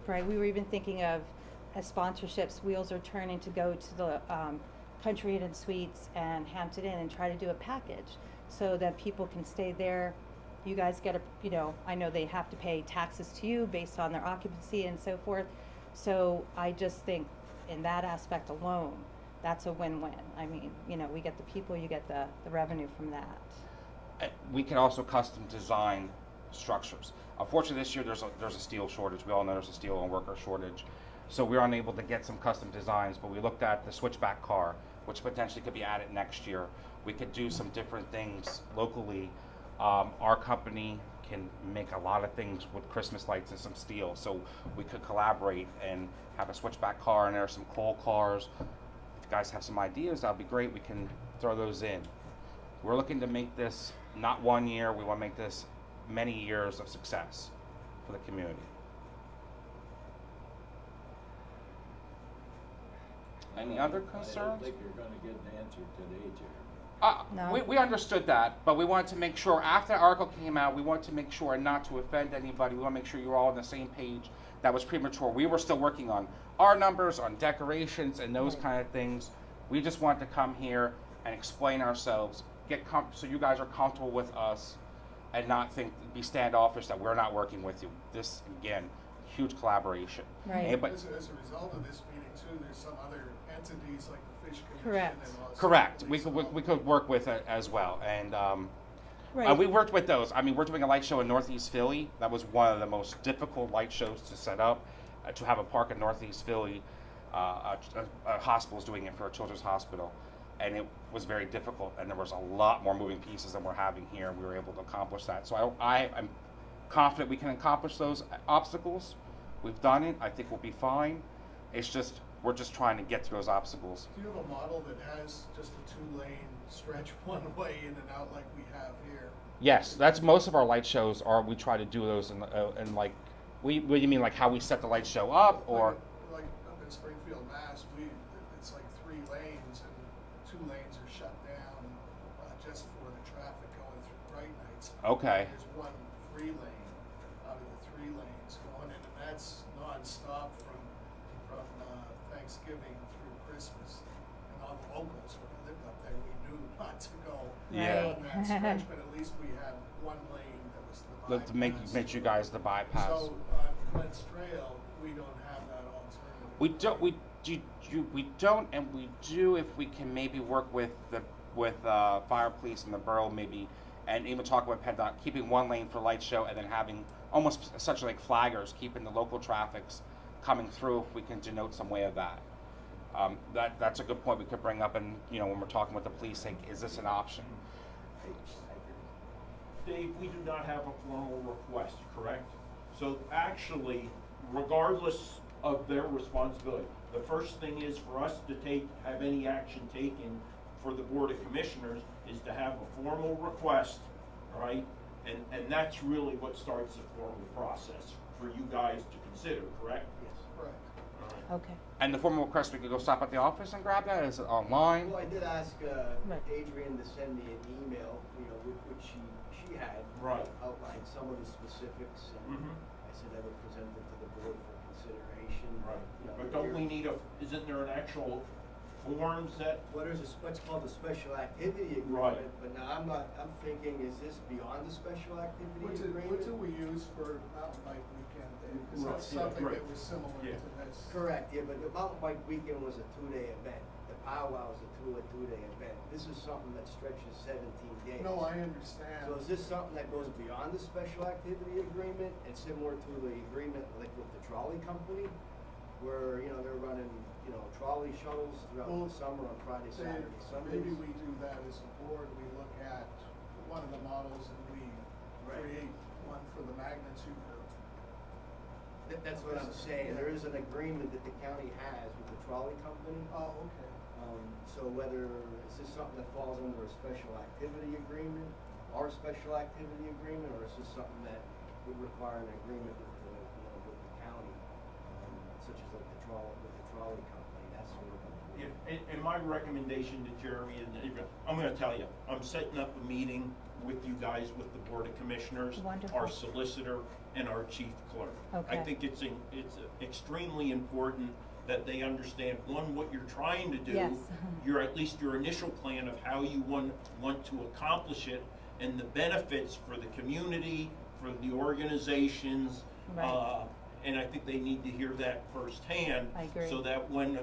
Right, we were even thinking of, as sponsorships, wheels are turning to go to the Country Inn and Suites and Hampton Inn and try to do a package so that people can stay there. You guys get I know they have to pay taxes to you based on their occupancy and so forth. So I just think in that aspect alone, that's a win-win. I mean, we get the people, you get the revenue from that. We can also custom design structures. Unfortunately, this year there's a steel shortage. We all know there's a steel and worker shortage. So we were unable to get some custom designs, but we looked at the switchback car, which potentially could be added next year. We could do some different things locally. Our company can make a lot of things with Christmas lights and some steel, so we could collaborate and have a switchback car, and there are some coal cars. If you guys have some ideas, that'd be great. We can throw those in. We're looking to make this not 1 year, we want to make this many years of success for the community. Any other I concerns? don't think you're gonna get an answer today, Jeremy. No. We understood that, but we wanted to make sure, after the article came out, we wanted to make sure, and not to offend anybody, we want to make sure you're all on the same page. That was premature. We were still working on our numbers, on decorations, and those kind of things. We just wanted to come here and explain ourselves, so you guys are comfortable with us, and not be standoffish that we're not working with you. This, again, huge collaboration. Right. And, but, As a result of this meeting too, there's some other entities like the Fish Commission Correct. and also correct. the We police could work with it as well, and Right. we worked with those. I mean, we're doing a light show in Northeast Philly. That was one of the most difficult light shows to set up. To have a park in Northeast Philly, a hospital's doing it for a children's hospital, and it was very difficult. And there was a lot more moving pieces than we're having here. We were able to accomplish that. So I'm confident we can accomplish those obstacles. We've done it. I think we'll be fine. It's just we're just trying to get through those obstacles. Do you have a model that has just a 2-lane stretch one way in and out like we have here? Yes, that's most of our light shows. We try to do those in like. What do you mean, like how we set the light show up, or? Like up in Springfield, Mass, it's like 3 lanes and 2 lanes are shut down just for the traffic going through bright nights. Okay. There's 1 free lane out of the 3 lanes going in, and that's nonstop from Thanksgiving through Christmas. And all the locals, when we lived up there, we knew not to go Yeah. on that stretch, but at least we had 1 lane that was the bypass. To make you guys the bypass. So on Glenn's Trail, we don't have that alternative. We don't, and we do if we can maybe work with fire police and the borough maybe, and even talk with PennDOT, keeping 1 lane for light show and then having almost essentially like flaggers, keeping the local traffics coming through if we can denote some way of that. That's a good point we could bring up, and when we're talking with the police, say, is this an option? Dave, we do not have a formal request, correct? So actually, regardless of their responsibility, the first thing is for us to have any action taken for the Board of Commissioners is to have a formal request, right? And that's really what starts the formal process for you guys to consider, correct? Yes. Correct. All right. Okay. And the formal request, we could go stop at the office and grab that? Is it online? Well, I did ask Right. Adrian to send me an email, which she had. Right. Outlined some of the specifics, and Mhm. I said I would present it to the board for consideration. Right, You know, but don't we you're- need isn't there an actual forms that, Well, there's what's called the special activity Right. agreement, but now I'm thinking, is this beyond the special activity What agreement? do we use for mountain bike weekend, Dave? Cause Right, that's yeah, something right. that was similar Yeah. to this. Correct, yeah, but the mountain bike weekend was a 2-day event. The powwow was a two-day event. This is something that stretches 17 days. No, I understand. So is this something that goes beyond the special activity agreement and similar to the agreement like with the trolley company? Where, you know, they're running, you know, trolley shuttles throughout Well, the summer on Friday, Dave, Saturday, Sundays? maybe we do that as a board, we look at one of the models and we Right. create one for the magnitude of. That's what I'm saying. There is an agreement that the county has with the trolley company. Oh, okay. So whether, is this something that falls under a special activity agreement, our special activity agreement, or is this something that would require an agreement with the, you know, with the county, such as like the trolley company, that sort of thing? and my recommendation to Jeremy, and I'm gonna tell you, I'm setting up a meeting with you guys, with the Board of Commissioners, Wonderful. our solicitor, and our chief clerk. I Okay. think it's extremely important that they understand, one, what you're trying to do. Yes. At least your initial plan of how you want to accomplish it, and the benefits for the community, for the organizations. Right. And I think they need to hear that firsthand. I agree. So that when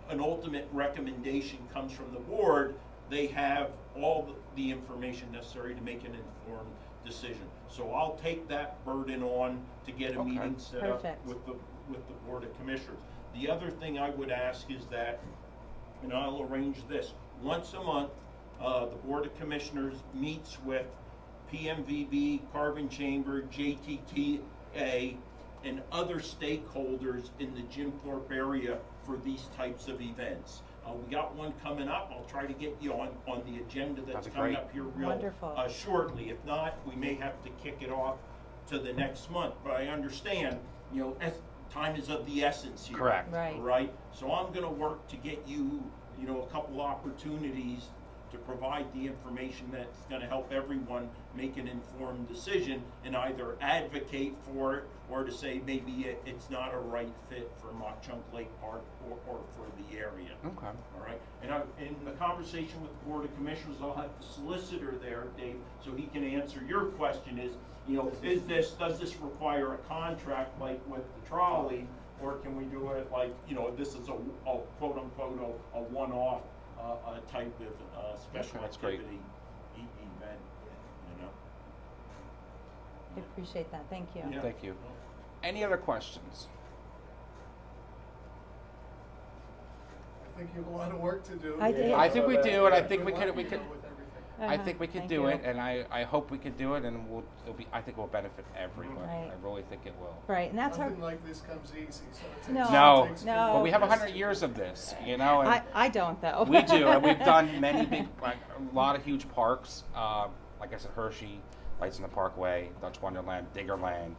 an ultimate recommendation comes from the board, they have all the information necessary to make an informed decision. So I'll take that burden on to get a Okay. meeting set up Perfect. with the Board of Commissioners. The other thing I would ask is that, and I'll arrange this, once a month, the Board of Commissioners meets with PMVB, Carbon Chamber, JTTA, and other stakeholders in the Jim Thorpe area for these types of events. We got one coming up. I'll try to get you on the agenda that's That'd be coming great. up here real Wonderful. Shortly. If not, we may have to kick it off to the next month. But I understand, you know, time is of the essence here. Correct. Right. Right? So I'm gonna work to get you, you know, a couple opportunities to provide the information that's gonna help everyone make an informed decision and either advocate for it or to say maybe it's not a right fit for Mock Chunk Lake Park or for the area. Okay. All right, and in the conversation with the Board of Commissioners, I'll have the solicitor there, Dave, so he can answer your question is, you know, does this require a contract like with the trolley, or can we do it like, you know, this is a quote unquote, a one-off, type of, special Okay, that's great. activity event, you know? I appreciate that, thank you. Yeah. Thank you. Any other questions? I think you have a lot of work to do. I do. I think we do, and I think Good we luck, could, you know, with everything. I think we could Thank do you. it, and I hope we could do it, and I think it will benefit everyone. Right. I really think it will. Right, and that's our, Nothing like this comes easy, so it takes. No, it takes no. good But we have work. 100 years of this, you know, and I don't though. we do, and we've done many big, like, a lot of huge parks. Like I said, Hershey, Lights in the Parkway, Dutch Wonderland, Diggerland,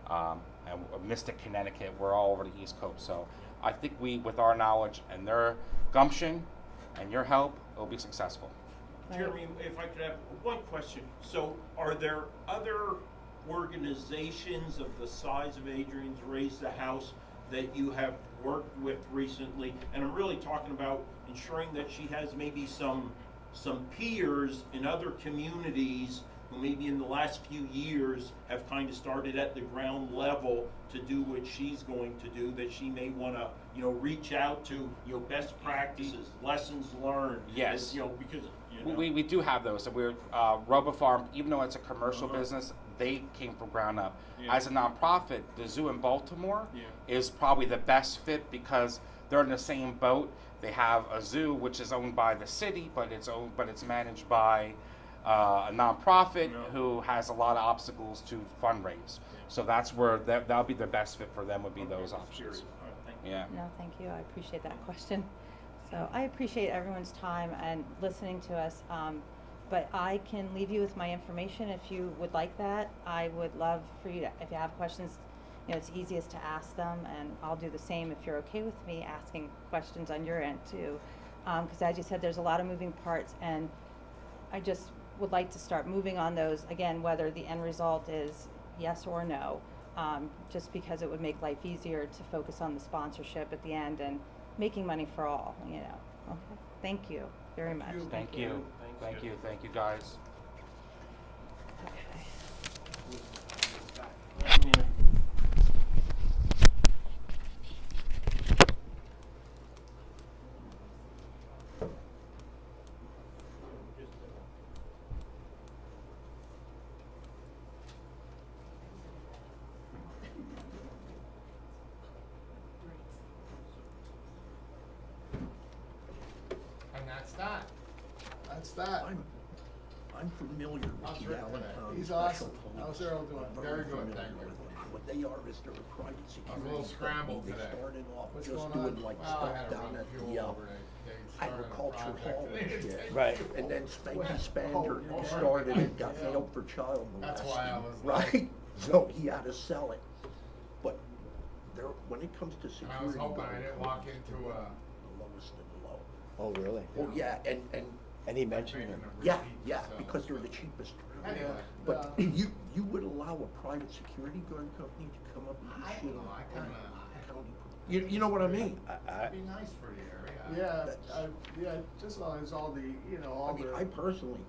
and Mystic, Connecticut. We're all over the East Coast, so I think we, with our knowledge and their gumption and your help, will be successful. Jeremy, if I could have one question. So are there other organizations of the size of Adrian's Raise the House that you have worked with recently? And I'm really talking about ensuring that she has maybe some peers in other communities who maybe in the last few years have kind of started at the ground level to do what she's going to do, that she may want to, you know, reach out to, you know, best practices, lessons learned. Yes. You know, because, you know. We do have those. So we're RoboFarm, even though it's a commercial Uh-huh. business, they came from ground up. Yeah. As a nonprofit, the zoo in Baltimore Yeah. is probably the best fit because they're in the same boat. They have a zoo which is owned by the city, but it's managed by a nonprofit Yeah. who has a lot of obstacles to fundraise. So that's where that'll be the best fit for them, would be those Okay, options. serious. All right, thank you. Yeah. No, thank you, I appreciate that question. So I appreciate everyone's time and listening to us. But I can leave you with my information if you would like that. I would love for you to, if you have questions, you know, it's easiest to ask them, and I'll do the same if you're okay with me asking questions on your end too. Because as you said, there's a lot of moving parts, and I just would like to start moving on those, again, whether the end result is yes or no. just because it would make life easier to focus on the sponsorship at the end and making money for all, you know. Okay. Thank you very much. Thank you. Thank you. Thank you, guys. Okay. And that's that. That's that. I'm familiar How's with the Rick Allen today? County He's Special awesome. Police. How's Earl doing? I'm Very good, familiar thank you. with them. What they are is they're a private I security was a little company. scrambled They today. started off What's just going on? doing like Well, I stuff had a down road at fuel the over. They started a agricultural project hall and they and didn't shit. take Right. fuel. And then Spanky Well, Spander oh, started and got yeah. nailed for child That's molesting. why I was like- Right, so he had to sell it. But there, when it comes to And security. I was hoping I guard didn't walk companies, into they're a. The lowest of the low. Oh, really? Oh, yeah, And he mentioned it. yeah, because they're the cheapest. Anyway. But you would allow a private security guard company to come up and I shit don't know, on I county? kinda. You know what I mean? It'd be nice for the area. Yeah, That's- just as long as all the, you know, all I mean, the, I personally,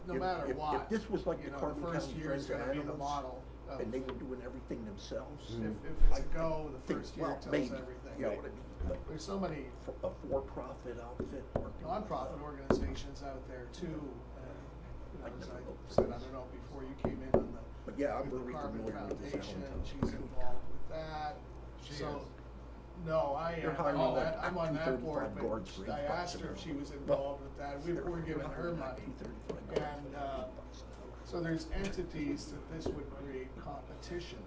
no if- matter if what. this was like you the know, Carbon first County year is Friends of gonna be the Animals, model of, and they were doing everything themselves. if I it's a go, the think, first year well, tells maybe, everything. you know what I mean? But There's so many a for-profit outfit working. with, nonprofit organizations out there too. You know, I as never I looked said, at I this. don't know, before you came in on the. But yeah, I'm with the very Carbon familiar with this Foundation, Allen County she's thing. involved with that. She So, is. no, I They're am, hiring I'm on like that, I'm on that 235 board, guards for but I $8 asked an her if hour. she was Well, involved with that, we're giving her hiring money. like $235 And, so there's entities that this would create competition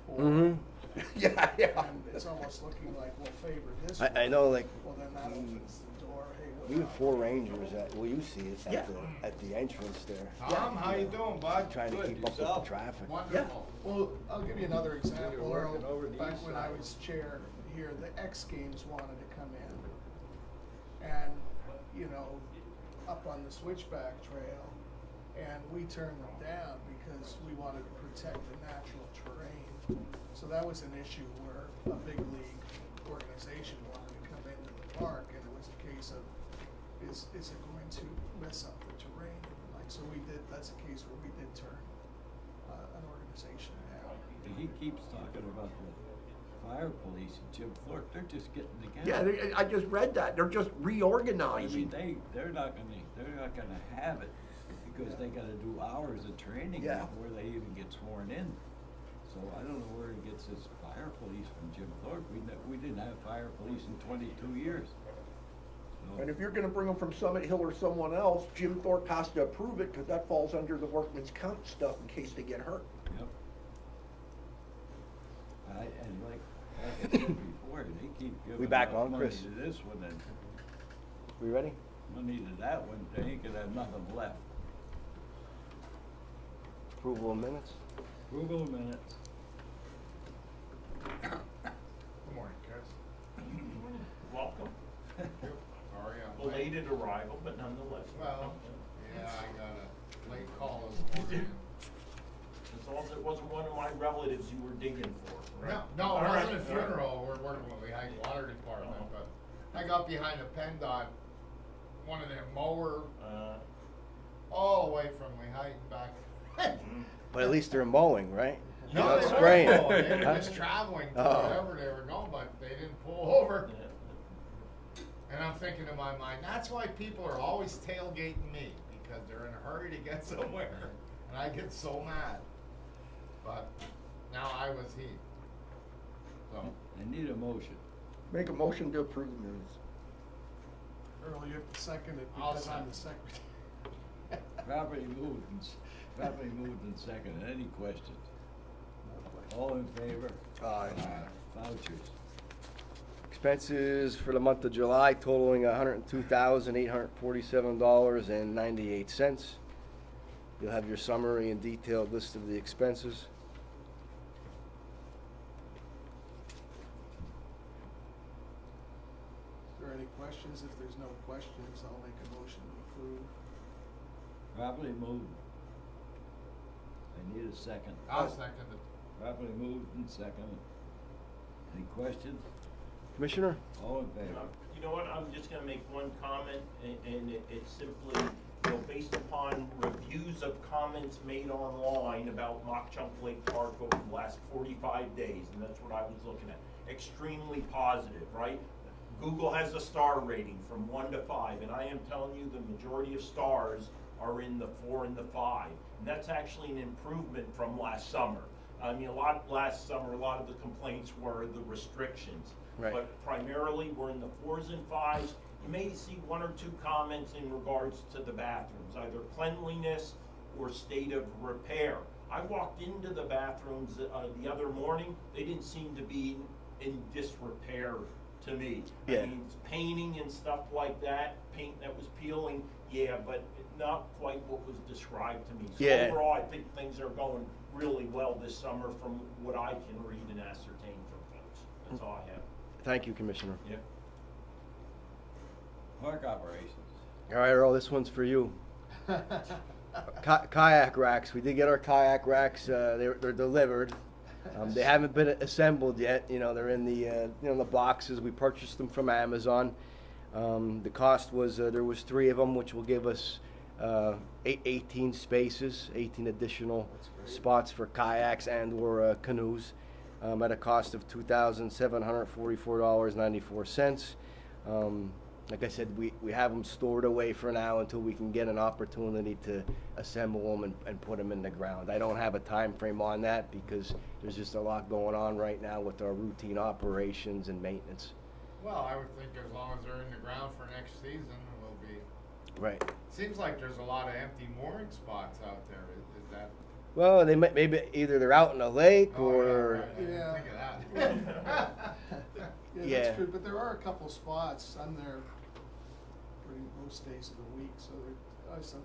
for. Mm-hmm. Yeah, yeah. And it's almost looking like we'll favor this I one. know, like, Well, then that opens the door, hey, what we have about- 4 rangers at, well, you see it Yeah. at the entrance there. Tom, how you doing, bud? Trying to Good, keep up with yourself? the traffic. Wonderful. Well, I'll give you another example, You're working Earl. over the Back east when I side. was chair here, the X Games wanted to come in. And, you know, up on the Switchback Trail, and we turned them down because we wanted to protect the natural terrain. So that was an issue where a big league organization wanted to come into the park, and it was a case of, is it going to mess up the terrain? Like, so we did, that's a case where we did turn, an organization down. He keeps talking about the fire police and Jim Thorpe, they're just getting together. Yeah, I just read that. They're just I mean, reorganizing. they're not gonna have it because they gotta do hours of training Yeah. before they even get sworn in. So I don't know where he gets his fire police from Jim Thorpe. We didn't have fire police in 22 years. So- And if you're gonna bring them from Summit Hill or someone else, Jim Thorpe has to approve it, cause that falls under the workman's comp stuff in case they get hurt. Yep. And like I said before, they keep giving back out on, money Chris? to this one and We ready? money to that one, they ain't gonna have nothing left. Approval of minutes? Approval of minutes. Good morning, Chris. Welcome. How are you? Belated arrival, but nonetheless. Well, yeah, I got a late call this morning. As long as it wasn't one of my relatives you were digging for, right? No, All it right, wasn't a all right. funeral, we're working with the High Water Department, but I got behind a PennDOT, one of their mower, all the way from Lehigh back. But at least they're mowing, right? No, Not they weren't spraying. mowing, they were Huh? just traveling to Oh. wherever they were going, but they didn't pull over. Yeah. And I'm thinking in my mind, that's why people are always tailgating me, because they're in a hurry to get somewhere, and I get so mad. But now I was he. So, I need a motion. Make a motion to approve the minutes. Earl, you have to second it I'll because I'm second. the secretary. Properly moved and seconded. Any questions? All in favor? Aye. Vouchers. Expenses for the month of July totaling $102,847.98. You'll have your summary and detailed list of the expenses. Is there any questions? If there's no questions, I'll make a motion to approve. Properly moved. I need a second. I'll second it. Properly moved and seconded. Any questions? Commissioner? All in favor? You know what, I'm just gonna make one comment, and it's simply, based upon reviews of comments made online about Mock Chunk Lake Park over the last 45 days, and that's what I was looking at. Extremely positive, right? Google has a star rating from 1 to 5, and I am telling you, the majority of stars are in the 4 and the 5, and that's actually an improvement from last summer. I mean, last summer, a lot of the complaints were the restrictions. Right. But primarily, we're in the 4s and 5s. You may see 1 or 2 comments in regards to the bathrooms, either cleanliness or state of repair. I walked into the bathrooms the other morning, they didn't seem to be in disrepair to me. Yeah. I mean, painting and stuff like that, paint that was peeling, yeah, but not quite what was described to me. So Yeah. overall, I think things are going really well this summer from what I can read and ascertain from folks. That's all I have. Thank you, Commissioner. Yeah. Park operations. All right, Earl, this one's for you. Kayak racks. We did get our kayak racks. They're delivered. They haven't been assembled yet. They're in the boxes. We purchased them from Amazon. The cost was there was 3 of them, which will give us 18 spaces, 18 additional spots for kayaks and/or canoes, at a cost of $2,744.94. Like I said, we have them stored away for now until we can get an opportunity to assemble them and put them in the ground. I don't have a time frame on that because there's just a lot going on right now with our routine operations and maintenance. Well, I would think as long as they're in the ground for next season, we'll be. Right. Seems like there's a lot of empty mooring spots out there. Is that? Well, they might maybe either they're out in a lake Oh, or yeah, right. I didn't Yeah. think of that. Yeah, Yeah. that's true, but there are a couple spots. I'm there pretty most days of the week, so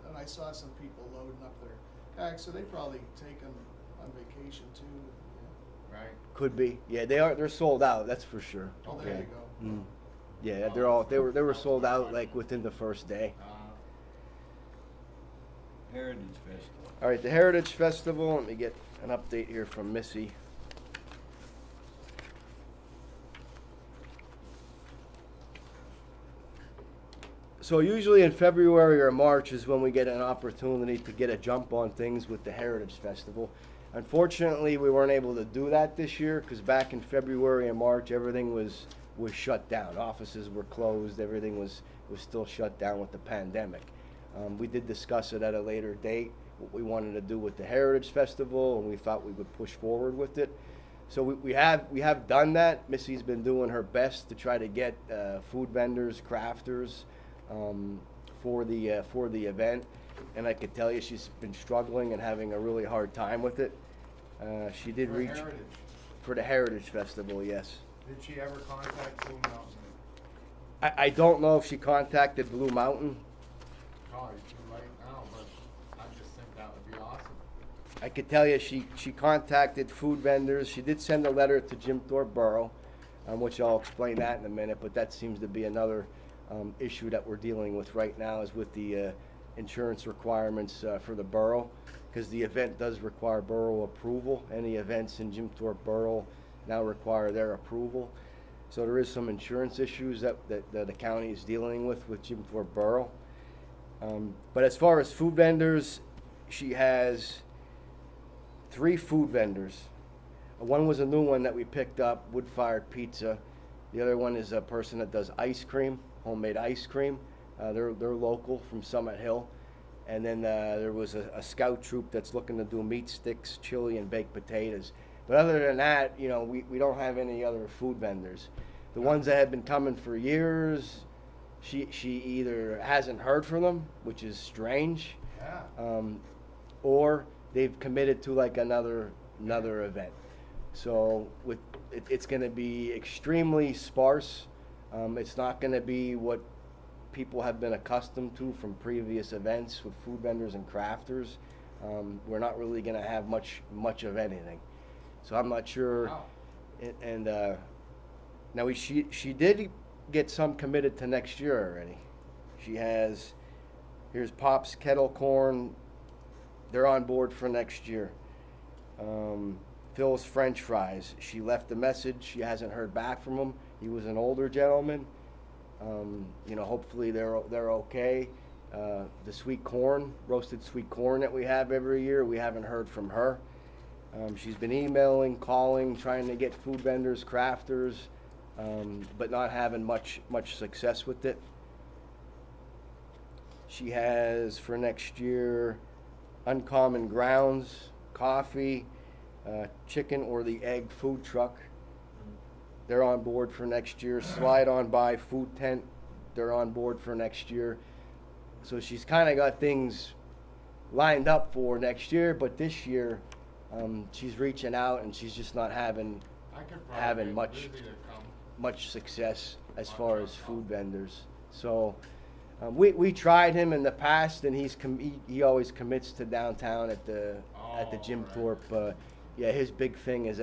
and I saw some people loading up their kayaks, so they probably take them on vacation too. Right. could be. Yeah, they're sold out. That's for sure. Oh, there Yeah. you go. Mm. Yeah, they were sold out like within the first day. Heritage Festival. All right, the Heritage Festival. Let me get an update here from Missy. So usually in February or March is when we get an opportunity to get a jump on things with the Heritage Festival. Unfortunately, we weren't able to do that this year because back in February and March, everything was shut down. Offices were closed. Everything was still shut down with the pandemic. We did discuss it at a later date, what we wanted to do with the Heritage Festival, and we thought we would push forward with it. So we have done that. Missy's been doing her best to try to get food vendors, crafters for the event, and I could tell you she's been struggling and having a really hard time with it. She did For reach Heritage. for the Heritage Festival, yes. Did she ever contact Blue Mountain? I don't know if she contacted Blue Mountain. Probably too late now, but I just think that would be awesome. I could tell you she contacted food vendors. She did send a letter to Jim Thorpe Borough, which I'll explain that in a minute, but that seems to be another issue that we're dealing with right now is with the insurance requirements for the borough, because the event does require borough approval. Any events in Jim Thorpe Borough now require their approval. So there is some insurance issues that the county is dealing with Jim Thorpe Borough. But as far as food vendors, she has 3 food vendors. One was a new one that we picked up, Wood-Fired Pizza. The other one is a person that does ice cream, homemade ice cream. They're local from Summit Hill. And then there was a scout troop that's looking to do meat sticks, chili, and baked potatoes. But other than that, we don't have any other food vendors. The ones that have been coming for years, she either hasn't heard from them, which is strange, Yeah. or they've committed to like another event. So it's going to be extremely sparse. It's not going to be what people have been accustomed to from previous events with food vendors and crafters. We're not really going to have much of anything. So I'm not sure. Wow. And now she did get some committed to next year already. She has, here's Pop's Kettle Corn. They're on board for next year. Phil's French Fries. She left a message. She hasn't heard back from him. He was an older gentleman. Hopefully they're okay. The sweet corn, roasted sweet corn that we have every year, we haven't heard from her. She's been emailing, calling, trying to get food vendors, crafters, but not having much success with it. She has for next year Uncommon Grounds, coffee, chicken or the egg food truck. They're on board for next year. Slide On By Food Tent, they're on board for next year. So she's kind of got things lined up for next year, but this year she's reaching out and she's just not having much success as far as food vendors. So we tried him in the past, and he always commits to downtown at the Jim Thorpe. His big thing is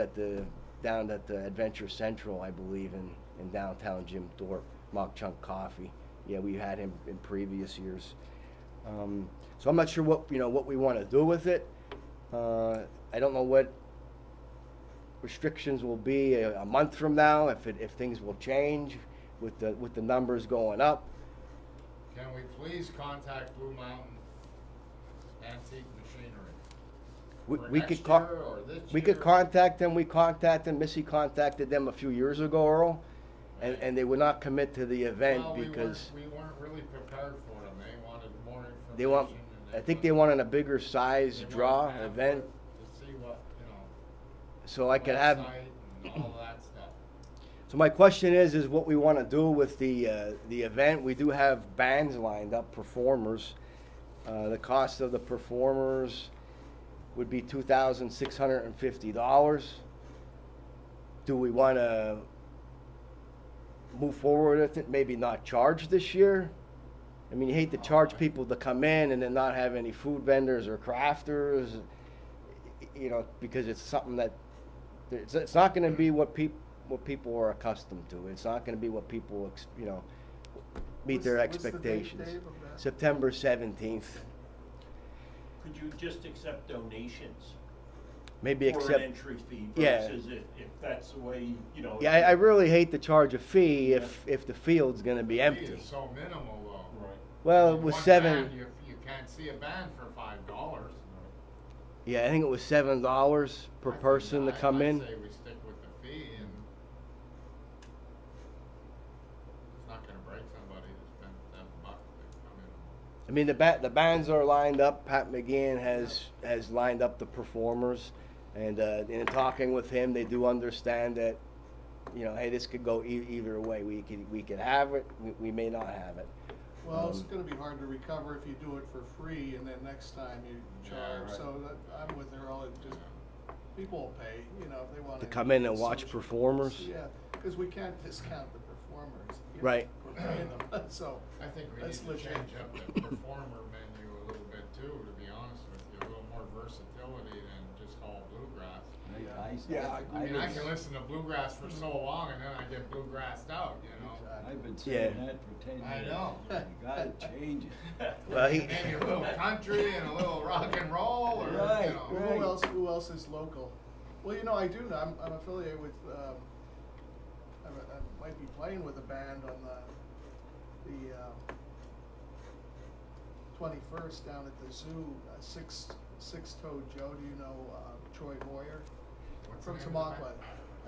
down at the Adventure Central, I believe, in downtown Jim Thorpe. Mock Chunk Coffee. Yeah, we had him in previous years. So I'm not sure what we want to do with it. I don't know what restrictions will be a month from now, if things will change with the numbers going up. Can we please contact Blue Mountain Antique Machinery? We could contact them. We contacted them. Missy contacted them a few years ago, Earl, and they would not commit to the event because we weren't really prepared for them. They wanted more information. I think they wanted a bigger size draw event. To see what, So I could have. website and all that stuff. So my question is what we want to do with the event. We do have bands lined up, performers. The cost of the performers would be $2,650. Do we want to move forward with it? Maybe not charge this year. I mean, you hate to charge people to come in and then not have any food vendors or crafters, because it's something that it's not going to be what people are accustomed to. It's not going to be what people meet their What's the date, expectations. Dave, of that? September 17th. Could you just accept donations? Maybe For accept. an entry fee Yeah. versus if that's the way, Yeah, I really hate to charge a fee if the field's going to be The fee empty. is so minimal though. Right. Well, I it mean, was one seven. band, you can't see a band for $5. Yeah, I think it was $7 per person to come in. I'd say we stick with the fee, and it's not gonna break somebody to spend $7 to come in. I mean, the bands are lined up. Pat McGeehan has lined up the performers, and in talking with him, they do understand that, hey, this could go either way. We could have it. We may not have it. Well, it's gonna be hard to recover if you do it for free and then next time you charge, right. so I'm with Earl, people will pay, if they want To come in and watch performers? Yeah, because we can't discount the performers. Right. We're paying them, so. I think we need That's to legit. change up the performer menu a little bit too, to be honest with you, a little more versatility than just all bluegrass. I mean, I can listen to bluegrass for so long and then I get bluegrassed out, I've been Yeah. saying that for 10 years. I know. You gotta change it. Well, Maybe a little country and a little rock and roll, or, Right, Well, who else is local? Well, I do know, I'm affiliated with, I might be playing with a band on the 21st down at the zoo, Six-Toed Joe, do you know Troy Boyer? What's From the name of the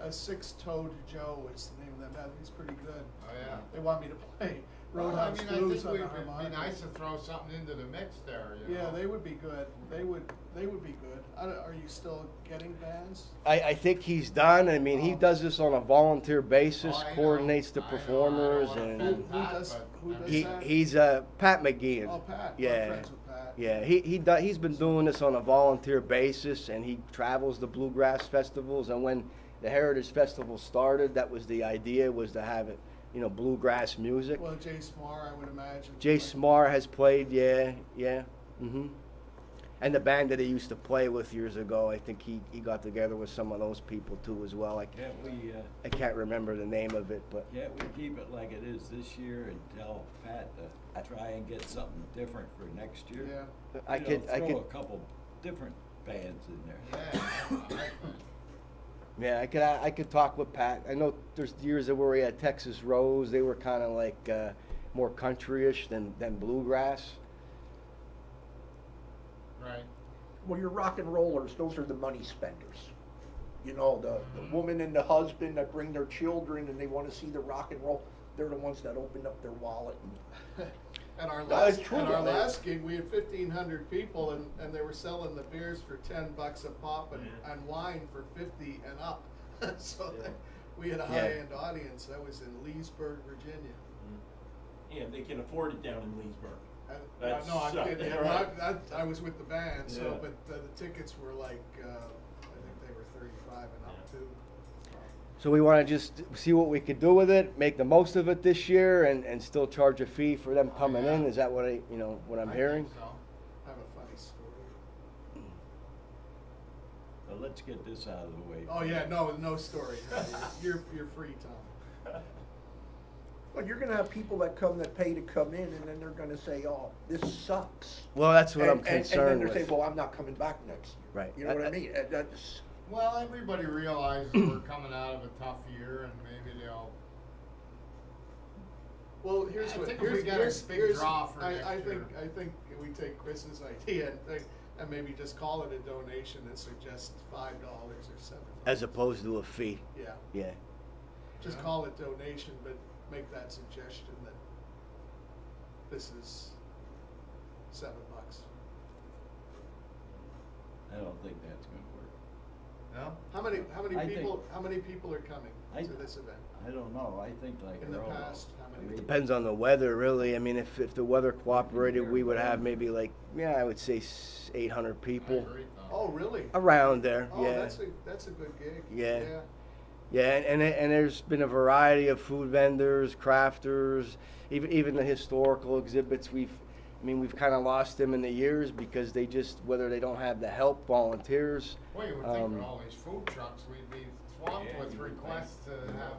Tamaqua. Six-Toed Joe is the name of that band, he's pretty good. Oh, yeah. They want me to play Well, Roadhouse I Blues think on the it'd be harmonica. nice to throw something into the mix there, Yeah, they would be good. They would be good. Are you still getting bands? I think he's done. I mean, he does this on a volunteer basis, Oh, I know. coordinates the I know. performers, I don't wanna and offend Pat, Who but does he that? he's Pat McGeehan. Oh, Pat. I'm Yeah. friends with Pat. Yeah, he's been doing this on a volunteer basis, and he travels the bluegrass festivals. And when the Heritage Festival started, that was the idea, was to have it, bluegrass music. Well, Jay Smar, I would imagine. Jay Smar has played, yeah. And the band that he used to play with years ago, I think he got together with some of those people too as well. I can't remember the name of it, but Can't we keep it like it is this year and tell Pat to try and get something different for next year? Yeah. I could Throw a couple different bands in there. Yeah, I think. Yeah, I could talk with Pat. I know there's years that where we had Texas Rose. They were kind of like more country-ish than bluegrass. Right. Well, your rock and rollers, those are the money spenders. You know, the woman and the husband that bring their children and they want to see the rock and roll, they're the ones that open up their wallet. At our No, last, it's true, at our though. last gig, we had 1,500 people, and they were selling the beers for $10 a pop and wine for 50 and up. So we had a Yeah. high-end audience. That was in Leesburg, Virginia. Yeah, they can afford it down in Leesburg. And, That's no, I'm kidding. right. I was with the band, so Yeah. but the tickets were like I think they were 35 and up too. So we want to just see what we could do with it, make the most of it this year, and still charge a fee for them coming in. Is that what what I'm hearing? So, I have a funny story. Well, let's get this out of the way. Oh yeah, no story. You're free, Tom. Well, you're gonna have people that come that pay to come in and then they're gonna say, oh, this sucks. Well, that's what I'm And then concerned they're with. saying, well, I'm not coming back next year. Right. You know what I mean? And that's, well, everybody realizes we're coming out of a tough year, and maybe they'll. Well, here's I what think if we here's, get a here's, big here's draw for I next think year. I think we take Chris's idea and maybe just call it a donation and suggest $5 or $7. As opposed to a fee. Yeah. Yeah. Just call it donation, but make that suggestion that this is $7. I don't think that's gonna work. No? How many I think- people how many people are coming I- to this event? I don't know, I think like In the Earl, past, how many? I mean, Depends on the weather, really. I mean, if the weather cooperated, we would have maybe like, I would say 800 I people agree, Tom. Oh, really? around there. Oh, yeah. that's a good gig. Yeah. Yeah, and there's been a variety of food vendors, crafters, even the historical exhibits. We've kind of lost them in the years because they just, whether they don't have the help, volunteers. Well, you would think with Um, all these food trucks, we'd be swamped Yeah, with you would requests to have.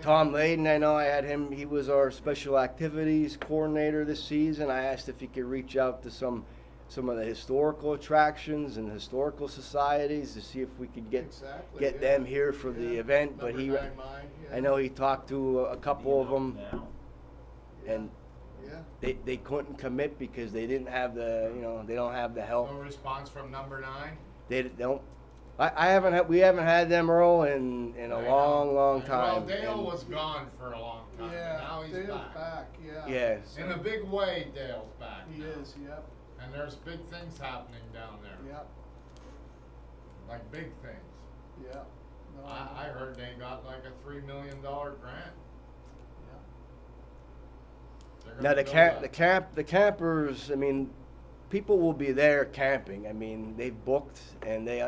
Tom Layden, I know I had him. He was our special activities coordinator this season. I asked if he could reach out to some of the historical attractions and historical societies to see if we could get Exactly, yeah. them here for the Yeah. event. But Number 9 mine, yeah. I know he talked to a couple of them, Now. and Yeah. they couldn't commit because they didn't have they don't have the help. No response from number 9? They don't. We haven't had them, Earl, in a I know. long Well, time. Dale And- was gone for a long time. Yeah. Now he's Dale's back. Yeah. Yes. In a big way, Dale's back. He now. is. Yep. And there's big things happening down there. Yep. Like big things. Yep. No, I heard they got like a $3 million grant. Yeah. They're gonna Now build that. the campers. I mean, people will be there camping. I mean, they've booked, and they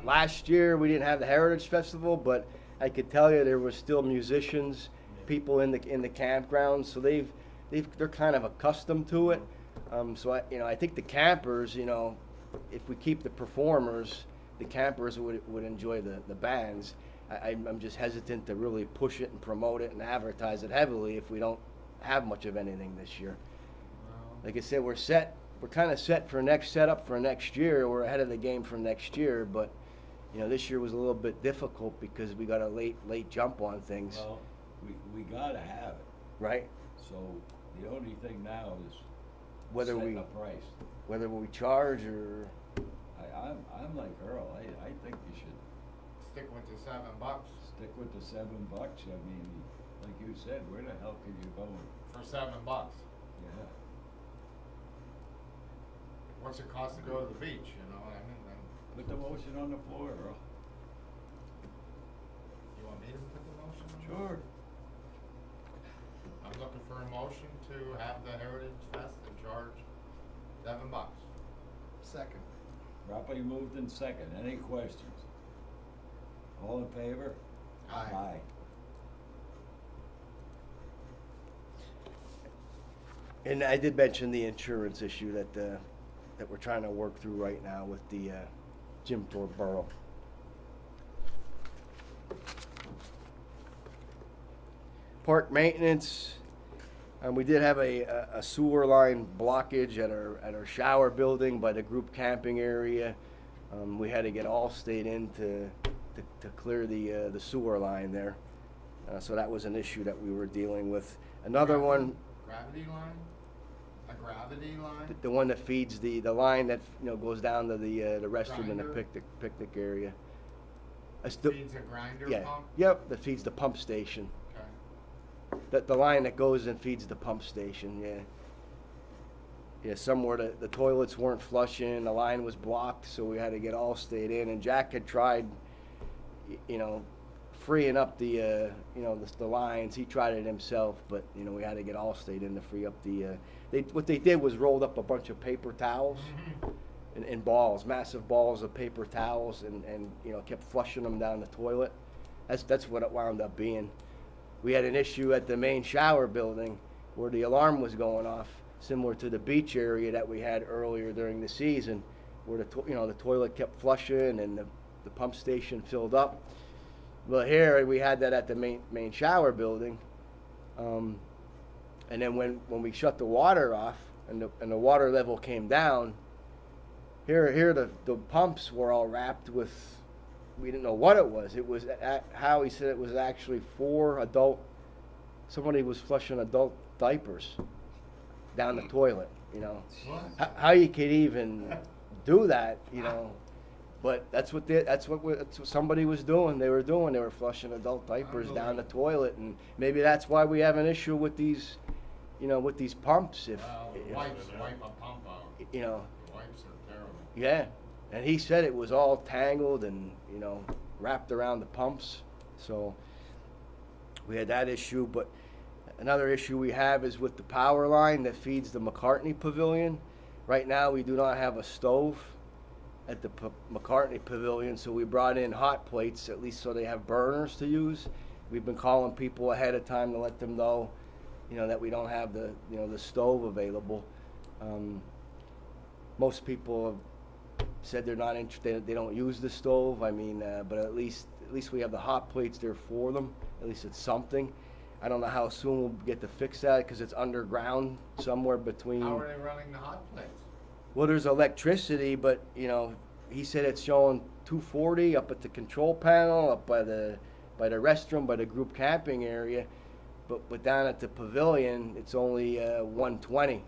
last year we didn't have the Heritage Festival, but I could tell you there was still musicians, people in the campgrounds. So they're kind of accustomed to it. So I think the campers, if we keep the performers, the campers would enjoy the bands. I'm just hesitant to really push it and promote it and advertise it heavily if we don't have much of anything this year. Well, Like I said, we're kind of set for setup for next year. We're ahead of the game for next year, but this year was a little bit difficult because we got a late jump on things, well, we gotta have it, right? so the only thing now is Whether setting we a price. charge or I'm like Earl, I think you should stick with the $7 stick with the $7. I mean, like you said, where the hell can you go? for $7. Yeah, What's it cost to go to the beach? You know what I mean? Then put the motion on the floor, Earl. you want me to put the motion? on? Sure. I'm looking for a motion to have the Heritage Fest and charge $7. Second. Properly moved in second. Any questions? All in favor? Aye. And I did mention the insurance issue that we're trying to work through right now with the Jim Thorpe Borough. Park maintenance. We did have a sewer line blockage at our shower building by the group camping area. We had to get Allstate in to to clear the sewer line there. So that was an issue that we were dealing with. Another one, Gravity line? A gravity line? the one that feeds the line that, you know, goes down to the restroom and the Grinder? picnic area. That's the- Feeds a grinder yeah, pump? yep, that feeds the pump station. Okay. The line that goes and feeds the pump station, yeah. Yeah, somewhere the toilets weren't flushing, the line was blocked, so we had to get Allstate in, and Jack had tried, you know, freeing up the, you know, the lines. He tried it himself, but, you know, we had to get Allstate in to free up the, what they did was rolled up a bunch of paper towels in balls, massive balls of paper towels, and, you know, kept flushing them down the toilet. That's what it wound up being. We had an issue at the main shower building where the alarm was going off, similar to the beach area that we had earlier during the season, where you know, the toilet kept flushing and the pump station filled up. Well, here we had that at the main shower building, and then when we shut the water off and the water level came down, here the pumps were all wrapped with, we didn't know what it was. It was how he said it was actually somebody was flushing adult diapers down the toilet, you know. What? How you could even do that, you know. But that's what somebody was doing. They were flushing adult diapers down the toilet, and maybe that's why we have an issue with these, you know, with these pumps. Well, the wipes wipe a pump out. You know, The wipes are terrible. yeah. And he said it was all tangled and, you know, wrapped around the pumps. So we had that issue. But another issue we have is with the power line that feeds the McCartney Pavilion. Right now we do not have a stove at the McCartney Pavilion, so we brought in hot plates, at least so they have burners to use. We've been calling people ahead of time to let them know, you know, that we don't have the, you know, the stove available. Most people have said they're not interested, they don't use the stove. I mean, but at least we have the hot plates there for them. At least it's something. I don't know how soon we'll get to fix that because it's underground somewhere between. How are they running the hot plates? Well, there's electricity, but, you know, he said it's showing 240 up at the control panel, up by the restroom, by the group camping area, but down at the pavilion, it's only 120.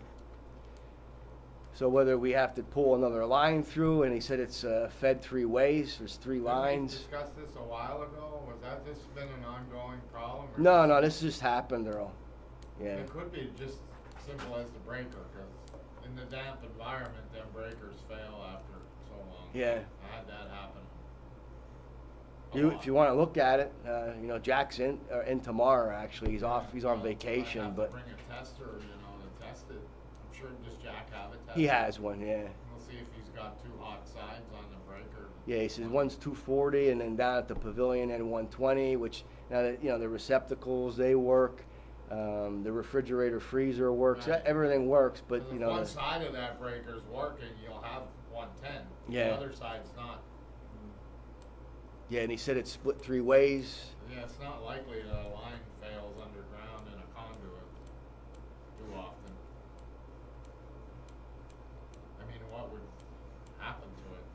So whether we have to pull another line through, and he said it's fed 3 ways, there's 3 Didn't we lines. discussed this a while ago? Was that just been an ongoing problem? or No, this just happened, Earl. Yeah. It could be just simple as the breaker, because in the damp environment, them breakers fail after so long. Yeah. I had that happen. If you want to look at it, you know, Jack's in tomorrow. Actually, he's off. He's on vacation, I'd have but to bring a tester, you know, to test it. I'm sure, does Jack have it tested? he has one. Yeah. We'll see if he's got 2 hot sides on the breaker. Yeah, he says one's 240, and then down at the pavilion and 120. Which now that, you know, the receptacles, they work. The refrigerator freezer works. Right. Everything works, but If you know. one side of that breaker's working, you'll have 110. Yeah. The other side's not. Yeah, and he said it's split 3 ways. Yeah, it's not likely that a line fails underground in a conduit too often. I mean, what would happen to it?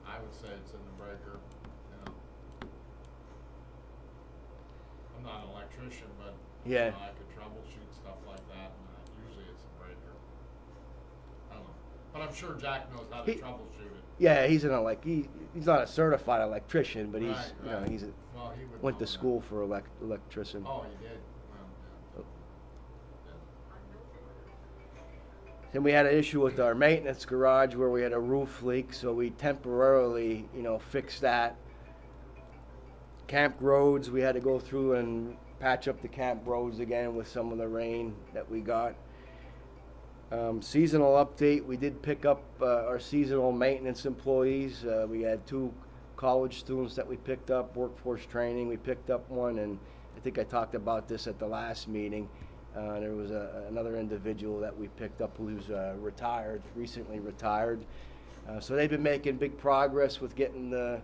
I would say it's in the breaker, you know. I'm not an electrician, but Yeah. you know, I could troubleshoot stuff like that, and usually it's a breaker. I don't know, but I'm sure Jack knows how to troubleshoot it. Yeah, he's he's not a certified electrician, but he's Right, you know right. he's Well, he would went know to that. school for electrician. Oh, he did? Well, Then we had an issue with our maintenance garage where we had a roof leak, so we temporarily, you know, fixed that. Camp roads, we had to go through and patch up the camp roads again with some of the rain that we got. Seasonal update, we did pick up our seasonal maintenance employees. We had 2 college students that we picked up, workforce training. We picked up one, and I think I talked about this at the last meeting. There was another individual that we picked up who's recently retired. So they've been making big progress with getting the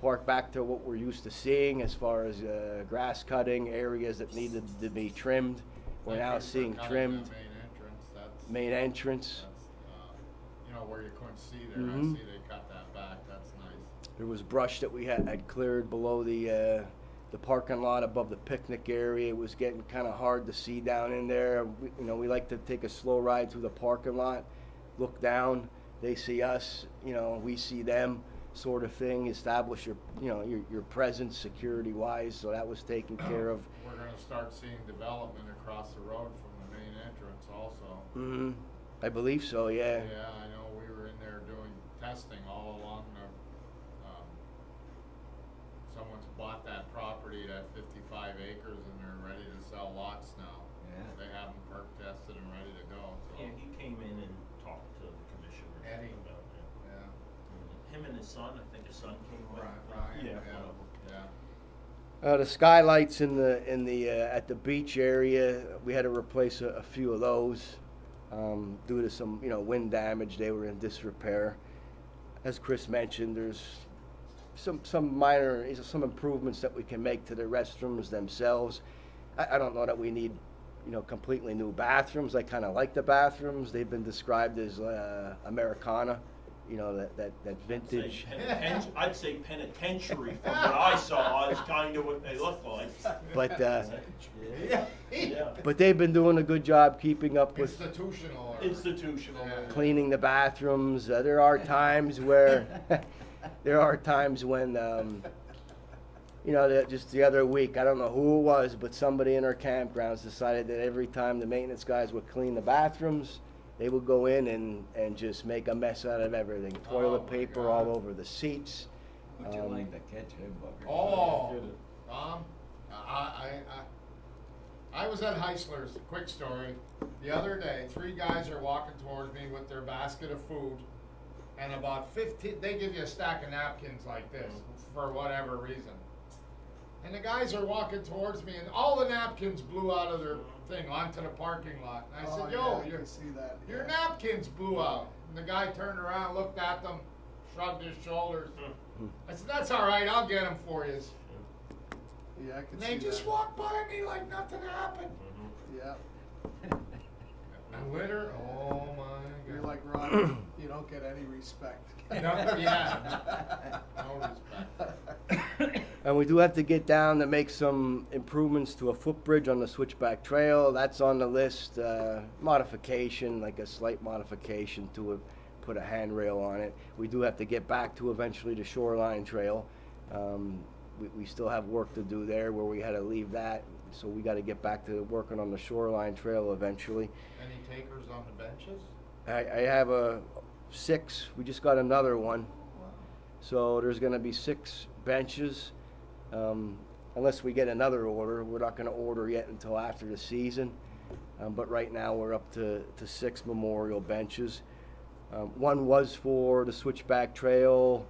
park back to what we're used to seeing as far as grass cutting, areas that needed to be trimmed. We're now seeing trimmed. Main entrance. That's, you know, where you couldn't see there. Mhm. I see they cut that back. That's nice. There was brush that we had cleared below the parking lot above the picnic area. It was getting kind of hard to see down in there. We like to take a slow ride through the parking lot, look down, they see us, we see them, sort of thing. Establish your presence security-wise. So that was taken care of. We're gonna start seeing development across the road from the main entrance also. Hmm. I believe so. Yeah. Yeah, I know, we were in there doing testing all along the, someone's bought that property, that 55 acres, and they're ready to sell lots now. Yeah. They have them perk tested and ready to go, so. Yeah, he came in and talked to the commissioners Eddie. about it. Yeah. Him and his son, I think his son came with. Ryan, Yeah, yeah, one of them. yeah. The skylights in the at the beach area, we had to replace a few of those due to some wind damage. They were in disrepair. As Chris mentioned, there's some minor improvements that we can make to the restrooms themselves. I don't know that we need completely new bathrooms. I kind of like the bathrooms. They've been described as Americana. That vintage. I'd say penitentiary from what I saw is kind of what they look like. But Yeah. but they've been doing a good job keeping up with Institutional. Institutional. Yeah. cleaning the bathrooms. There are times when just the other week, I don't know who it was, but somebody in our campgrounds decided that every time the maintenance guys would clean the bathrooms, they would go in and just make a mess out of everything. Toilet my paper God. all over the seats. Would you like to catch him, Bugger? Oh, I was at Heisler's, quick story, the other day. 3 guys are walking towards me with their basket of food, and about 15, they give you a stack of napkins like this, for whatever reason. And the guys are walking towards me, and all the napkins blew out of their thing onto the parking lot. And I said, yo, I can see that. your napkins blew out. And the guy turned around, looked at them, shrugged his shoulders. I said, that's all right, I'll get them for you. Yeah, I can And see they just that. walked by me like nothing happened. Yeah, And litter, oh my you're God. like Ron, you don't get any respect. No, yeah. No respect. And we do have to get down to make some improvements to a footbridge on the Switchback Trail. That's on the list. Modification, like a slight modification to it, put a handrail on it. We do have to get back to eventually the Shoreline Trail. We still have work to do there where we had to leave that. So we got to get back to working on the Shoreline Trail eventually. Any takers on the benches? I have 6. We just got another one. So there's going to be 6 benches. Unless we get another order. We're not going to order yet until after the season. But right now we're up to 6 memorial benches. One was for the Switchback Trail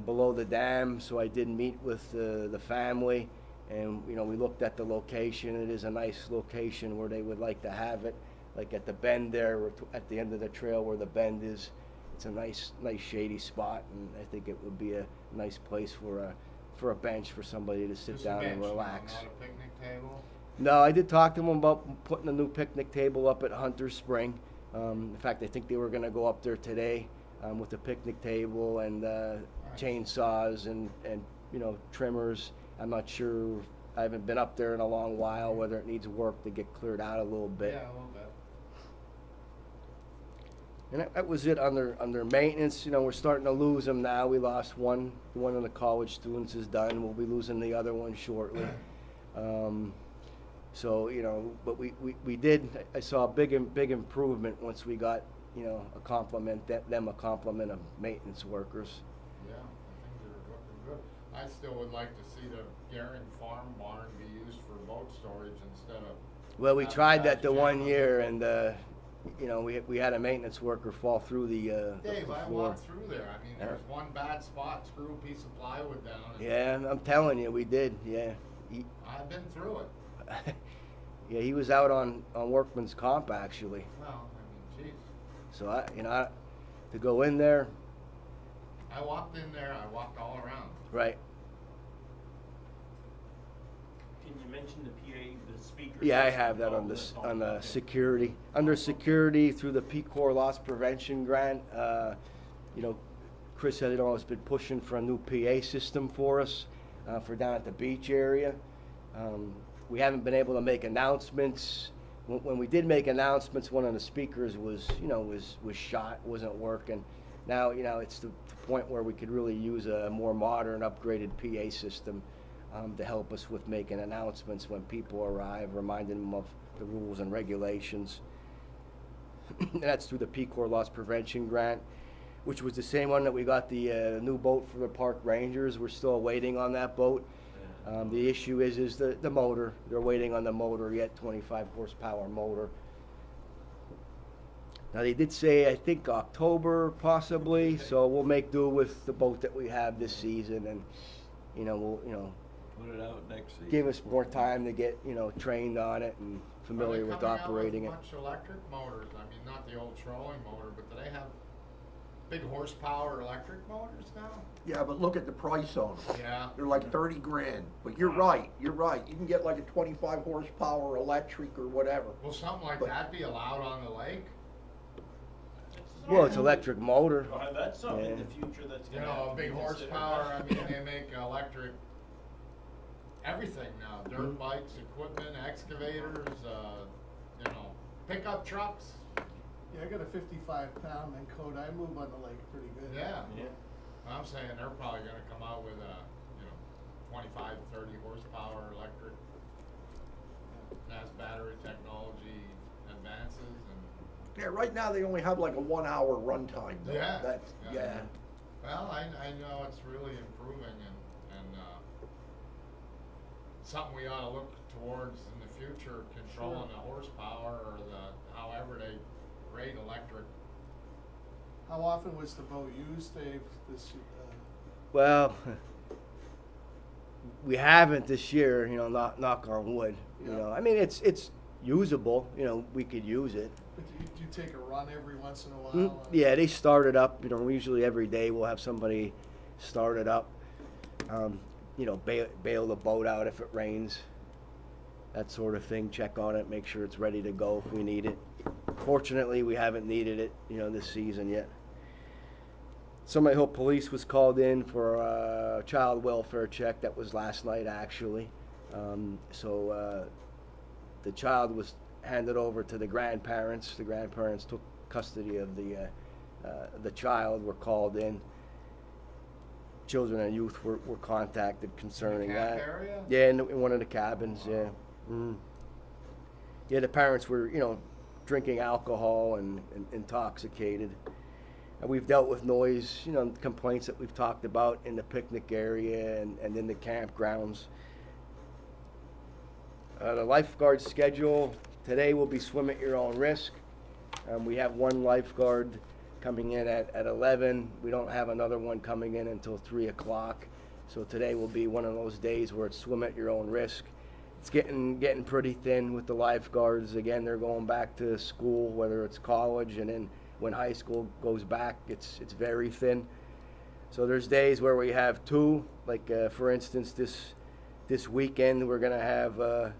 below the dam, so I did meet with the family. And we looked at the location. It is a nice location where they would like to have it, like at the bend there, or at the end of the trail where the bend is. It's a nice shady spot, and I think it would be a nice place for a bench for somebody to sit Just a down and bench, relax. Not a picnic table? No, I did talk to them about putting a new picnic table up at Hunter Spring. In fact, I think they were going to go up there today with the picnic table and chainsaws and trimmers. I'm not sure. I haven't been up there in a long while. Whether it needs work to get cleared out a little bit. Yeah, a little bit. And that was it under maintenance. We're starting to lose them now. We lost one. One of the college students is done. We'll be losing the other one shortly. So but we did. I saw a big improvement once we got a compliment of maintenance workers. Yeah, I think they're looking good. I still would like to see the Garing Farm barn be used for boat storage instead of. Well, we having tried that the jam one on year, the- and we had a maintenance worker fall through the Dave, I floor. walked through there. I mean, there's one bad spot, screw a piece of plywood down. And Yeah, I'm telling you, we did. Yeah, I've been through it. yeah, he was out on workman's comp actually. Well, I mean, geez. So to go in there, I walked in there, I walked all around. right? Can you mention the PA, the speakers? Yeah, I have that on the security. Under security through the P-Corps Loss Prevention Grant, Chris had always been pushing for a new PA system for us, for down at the beach area. We haven't been able to make announcements. When we did make announcements, one of the speakers was shot, wasn't working. Now, it's the point where we could really use a more modern, upgraded PA system to help us with making announcements when people arrive, reminding them of the rules and regulations. And that's through the P-Corps Loss Prevention Grant, which was the same one that we got the new boat for the park rangers. We're still waiting on that boat. The issue is the motor. They're waiting on the motor yet, 25 horsepower motor. Now they did say, I think October possibly, so we'll make do with the boat that we have this season, and we'll Put it out next season. give us more time to get trained on it and familiar with operating it. Are they coming out with much electric motors? I mean, not the old trolling motor, but do they have big horsepower electric motors now? Yeah, but look at the price on them. Yeah. They're like 30 grand. But you're right. You can get like a 25 horsepower electric or whatever. Will something like But- that be allowed on the lake? Well, it's electric motor. That's something in Yeah. the future that's You gonna have know, a to be big considered. horsepower, I mean, they make electric everything now, dirt bikes, equipment, excavators, pickup trucks. Yeah, I got a 55-pound Minn Kota. I move on the lake pretty good. Yeah. Yeah. I'm saying they're probably gonna come out with a, 25, 30 horsepower electric, as battery technology advances and. Yeah, right now they only have like a 1 hour runtime. though. Yeah. That's, Yeah. yeah. Well, I know it's really improving and something we ought to look towards in the future, controlling the horsepower or however they rate electric. How often was the boat used, Dave, this, Well, we haven't this year, knock on wood. Yeah. I mean, it's usable, we could use it. but do you take a run every once in a while? Yeah, they start it up, usually every day we'll have somebody start it up. Bail the boat out if it rains, that sort of thing, check on it, make sure it's ready to go if we need it. Fortunately, we haven't needed it, this season yet. Somebody Hope Police was called in for a child welfare check. That was last night, actually. The child was handed over to the grandparents. The grandparents took custody of the child, were called in. Children and youth were contacted concerning In the camp that. area? Yeah, in one of the cabins, yeah. Mm. Yeah, the parents were, drinking alcohol and intoxicated. And we've dealt with noise, complaints that we've talked about in the picnic area and in the campgrounds. The lifeguard schedule, today will be swim at your own risk. We have one lifeguard coming in at 11. We don't have another one coming in until 3 o'clock. So today will be one of those days where it's swim at your own risk. It's getting pretty thin with the lifeguards. Again, they're going back to school, whether it's college, and then when high school goes back, it's very thin. So there's days where we have two, like for instance, this weekend we're gonna have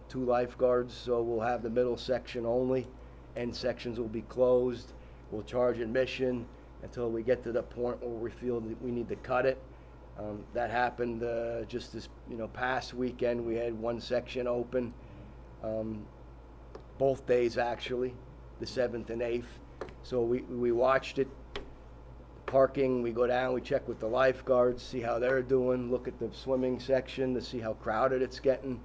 2 lifeguards, so we'll have the middle section only. End sections will be closed. We'll charge admission until we get to the point where we feel that we need to cut it. That happened just this past weekend. We had one section open, both days actually, the 7th and 8th. So we watched it. Parking, we go down, we check with the lifeguards, see how they're doing, look at the swimming section to see how crowded it's getting.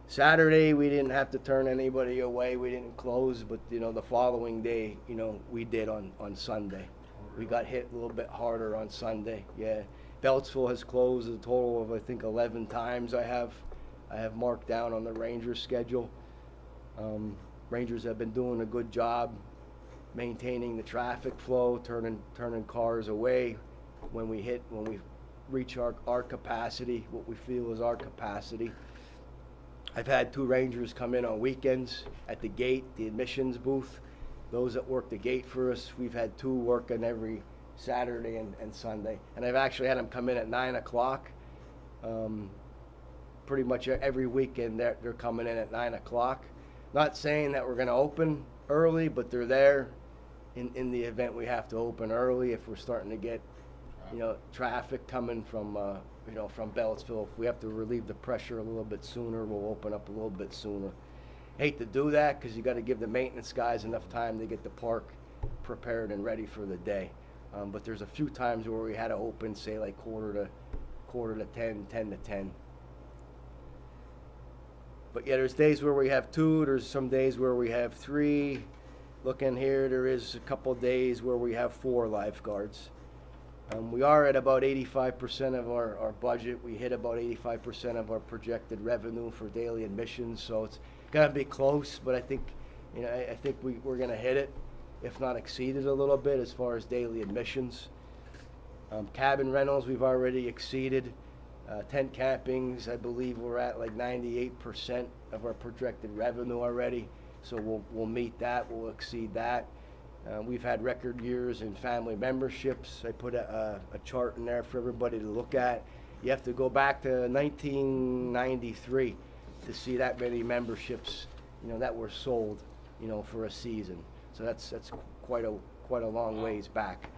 Saturday, we didn't have to turn anybody away, we didn't close, but the following day, we did on Sunday. We got hit a little bit harder on Sunday, yeah. Beltsville has closed a total of, I think, 11 times I have marked down on the Rangers schedule. Rangers have been doing a good job maintaining the traffic flow, turning cars away when we reach our capacity, what we feel is our capacity. I've had 2 Rangers come in on weekends at the gate, the admissions booth. Those that work the gate for us, we've had 2 working every Saturday and Sunday. And I've actually had them come in at 9 o'clock. Pretty much every weekend they're coming in at 9 o'clock. Not saying that we're gonna open early, but they're there in the event we have to open early, if we're starting to get, traffic coming from, from Beltsville. If we have to relieve the pressure a little bit sooner, we'll open up a little bit sooner. Hate to do that, because you gotta give the maintenance guys enough time to get the park prepared and ready for the day. But there's a few times where we had to open, say like quarter to 10, 10 to 10. But yeah, there's days where we have 2, there's some days where we have 3. Looking here, there is a couple days where we have 4 lifeguards. We are at about 85% of our budget. We hit about 85% of our projected revenue for daily admissions, so it's gonna be close, but I think, I think we're gonna hit it, if not exceed it a little bit as far as daily admissions. Cabin rentals, we've already exceeded. Tent campings, I believe we're at like 98% of our projected revenue already, so we'll meet that, we'll exceed that. We've had record years in family memberships. I put a chart in there for everybody to look at. You have to go back to 1993 to see that many memberships, that were sold, for a season. So that's quite a long ways back.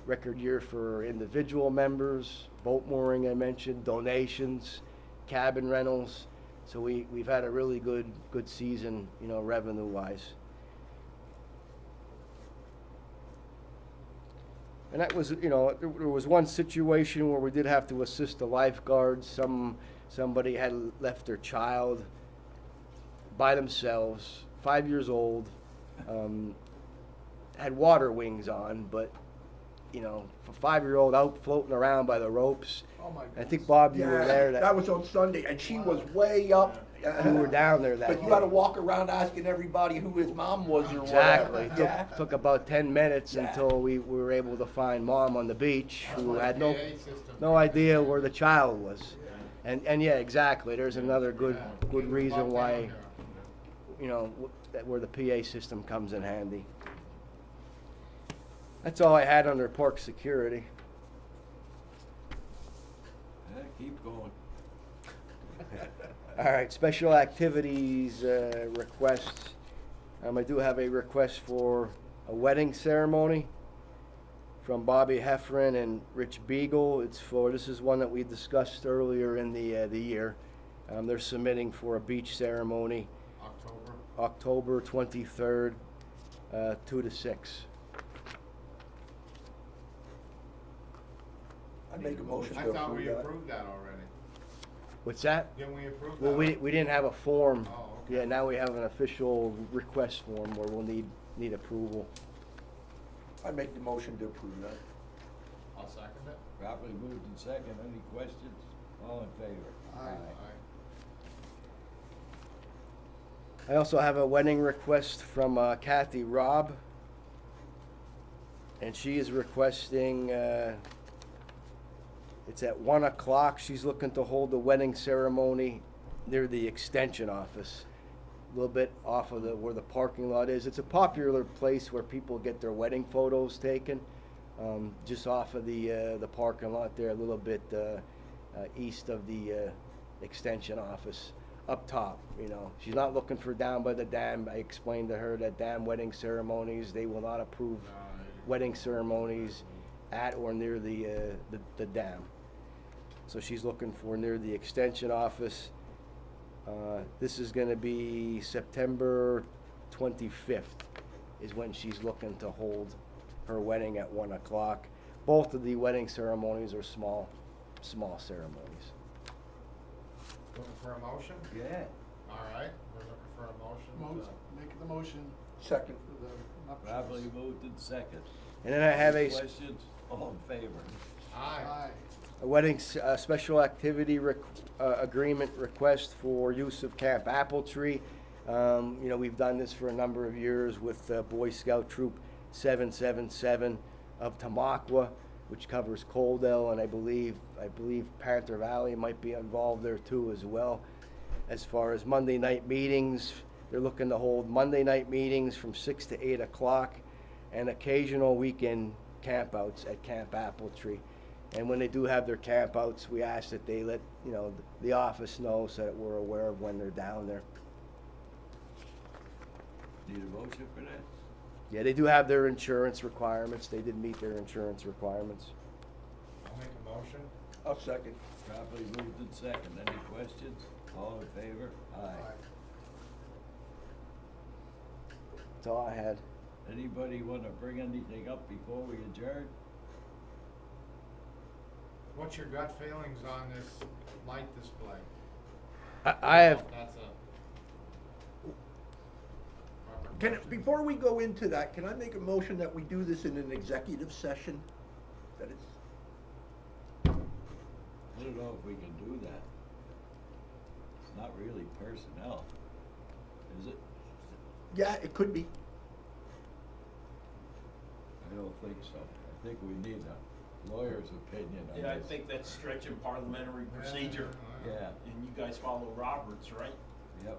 Record year for individual members, boat mooring I mentioned, donations, cabin rentals. So we've had a really good season, revenue wise. And that was, there was one situation where we did have to assist the lifeguards. Somebody had left their child by themselves, 5 years old, had water wings on, but, for 5-year-old out floating around by the ropes. Oh my I think, Bob, you were there. That was on Sunday, and she was way up. You were down there that But you day. gotta walk around asking everybody who his mom was or Exactly. whatever. Yeah. Took about 10 minutes Yeah. until we were able to find Mom on the beach, who had no PA system. idea where the child was. And yeah, exactly. There's another good Get the reason buck why, down there. where the PA system comes in handy. That's all I had under park security. Keep going. All right, special activities requests. I do have a request for a wedding ceremony from Bobby Heffron and Rich Beagle. This is one that we discussed earlier in the year. They're submitting for a beach ceremony, October 23rd, 2 to 6. I make a motion I to thought we approve that. approved that already. What's that? Didn't we approve that? Well, we didn't have a form. Oh, okay. Yeah, now we have an official request form where we'll need approval. I make the motion to approve that. I'll second it. Properly moved and second. Any questions? All in favor? Aye. I also have a wedding request from Kathy Robb, and she is requesting, it's at 1 o'clock. She's looking to hold the wedding ceremony near the extension office, a little bit off of where the parking lot is. It's a popular place where people get their wedding photos taken, just off of the parking lot there, a little bit east of the extension office. Up top, She's not looking for down by the dam. I explained to her that dam wedding ceremonies, they will not approve wedding ceremonies at or near the dam. So she's looking for near the extension office. This is gonna be September 25th is when she's looking to hold her wedding at 1 o'clock. Both of the wedding ceremonies are small ceremonies. Looking for a motion? Yeah. All right, we're looking for a motion. Make the motion Second. for the Properly nuptials. moved and second. And then I have a Questions? All in favor? Aye. wedding special activity agreement request for use of Camp Apple Tree. We've done this for a number of years with Boy Scout Troop 777 of Tamaqua, which covers Coaldale, and I believe Panther Valley might be involved there too as well. As far as Monday night meetings, they're looking to hold Monday night meetings from 6 to 8 o'clock and occasional weekend campouts at Camp Apple Tree. And when they do have their campouts, we ask that they let the office know so that we're aware of when they're down there. Need a motion for that? Yeah, they do have their insurance requirements. They did meet their insurance requirements. I'll make a motion. I'll second. Properly moved in second. Any questions? All in favor? Aye. That's all I had. Anybody wanna bring anything up before we adjourn? What's your gut feelings on this light display? I have, That's a. Before we go into that, can I make a motion that we do this in an executive session? That it's, I don't know if we can do that. It's not really personnel, is it? yeah, it could be. I don't think so. I think we need a lawyer's opinion on this. Yeah, I think that's stretching parliamentary procedure. Yeah, And you guys follow Roberts, right? yep.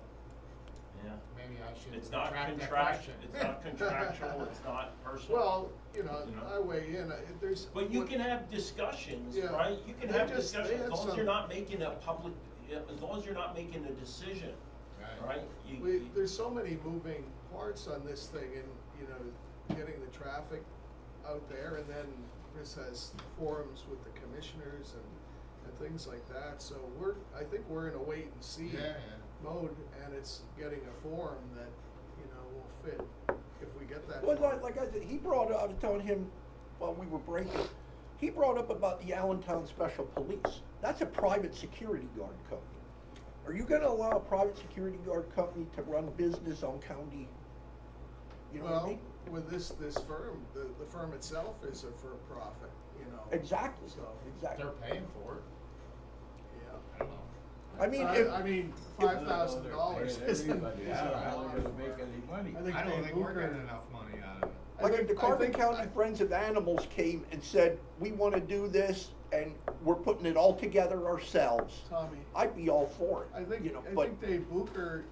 Yeah. Maybe I should It's not retract that contractual, question. it's not contractual, it's not personal. Well, You know. I weigh in, there's. But you what- can have discussions, Yeah. right? You can They have just- they discussions, had as long as some- you're not making a public, as long as you're not making a decision, right? There's so many moving parts on this thing and, getting the traffic out there, and then Chris has forums with the commissioners and things like that, so I think we're in a wait and see Yeah, mode, and it's getting a forum that, will fit if we get that. Well, forum. like I said, he brought up, I was telling him while we were breaking, he brought up about the Allentown Special Police. That's a private security guard company. Are you gonna allow a private security guard company to run business on county, you know what I Well, mean? with this firm, the firm itself is a for-profit, Exactly, So, exactly. They're paying for it. yeah. I don't know. I mean, if, I mean, I don't know, $5,000 they're isn't. paying everybody. isn't How a are lot they gonna for make it. any money? I think I don't Dave think we're Booker- getting enough money out of it. like if the I Carbon think- County Friends of Animals came and said, we wanna do this and we're putting it all together ourselves, Tommy, I'd be all for it, I think, you know, I but. think Dave Booker,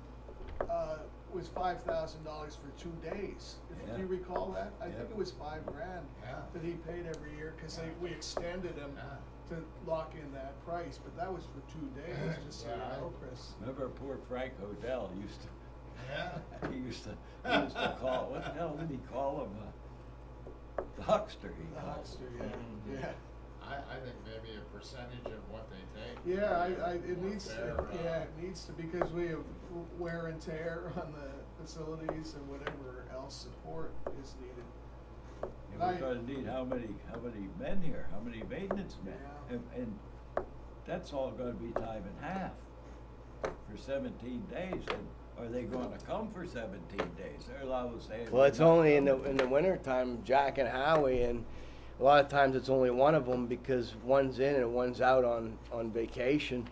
was $5,000 for 2 days. Yeah. Do you recall that? I Yeah. think it was $5,000 Yeah. that he paid every year, cause we extended him Yeah. to lock in that price, but that was for 2 days, just so you Yeah. know, Chris. Remember poor Frank Odell used to, Yeah. he used to call, what the hell did he call him? The huckster, he The called huckster, him. yeah. I think maybe a percentage of what they take. Yeah, it More needs to, fair, it needs to, because we have wear and tear on the facilities and whatever else support is needed. And we're gonna need how many men here, how many maintenance men? Yeah. And that's all gonna be time and half for 17 days, and are they gonna come for 17 days? They're allowed to say. well, it's "We're not only in coming." the winter time, Jack and Howie, and a lot of times it's only one of them because one's in and one's out on vacation.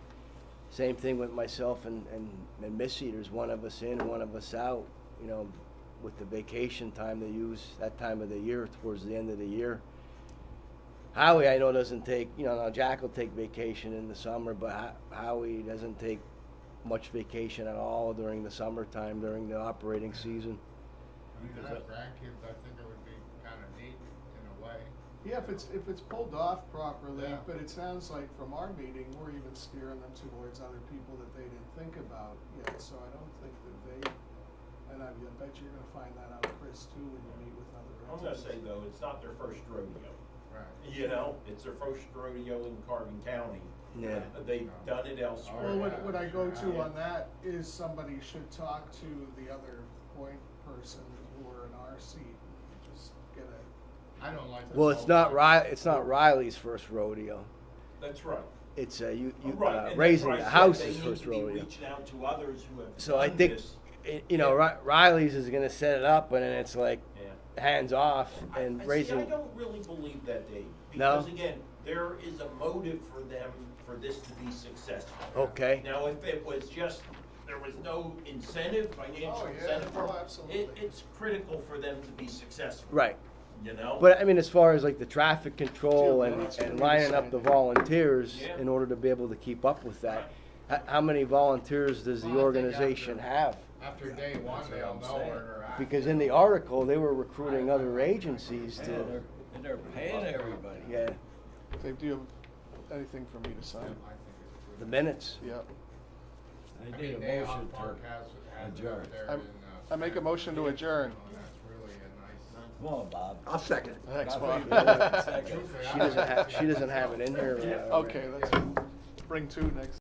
Same thing with myself and Missy, there's one of us in and one of us out, with the vacation time they use that time of the year towards the end of the year. Howie, I know, doesn't take, now Jack will take vacation in the summer, but Howie doesn't take much vacation at all during the summertime, during the operating season. I mean, to have grandkids, I think it would be kinda neat in a way. Yeah, if it's pulled off properly, Yeah. but it sounds like from our meeting, we're even steering them towards other people that they didn't think about yet, so I don't think that they, and I bet you're gonna find that out, Chris, too, when you meet with other I'm gonna entities. say though, it's not their first rodeo, Right. it's their first rodeo in Carbon County. Yeah. They've done it elsewhere. Well, Yeah, what I go to sure. on that is somebody should talk to the other point person who are in our seat, just get a. I don't like this Well, it's whole not thing. It's not Riley's first rodeo. That's right. It's Right, and that's Raising why I the said House's they first need to be rodeo. reaching out to others who have So I done think, this. Riley's is gonna set it up, and then it's like Yeah. hands off and I raising. don't really believe that, Dave. No? Because again, there is a motive for them for this to be successful. Okay. Now, if it was just, there was no incentive, financial Oh, yeah. incentive, Oh, absolutely. it's critical for them to be successful. Right. You know? But I mean, as far as like the traffic control Yeah, that's and what we lining up the decided. volunteers Yeah. in order to be able to keep up with that, how many volunteers does the Well, I think organization have? After day one, That's what they'll I'm know saying. where they're at. Because in the article, they were recruiting other agencies And to, they're paying everybody. yeah, Dave, do you have anything for me to sign? I think it's good. the minutes. Yep. I I need mean, a Dayhawk motion Park to has it adjourn. up there I'm- in, I make a motion to adjourn. That's really a nice Come on, Bob. I'll second it. Thanks, Not Bob. for you, second. She doesn't have it in here. Okay, let's bring two next.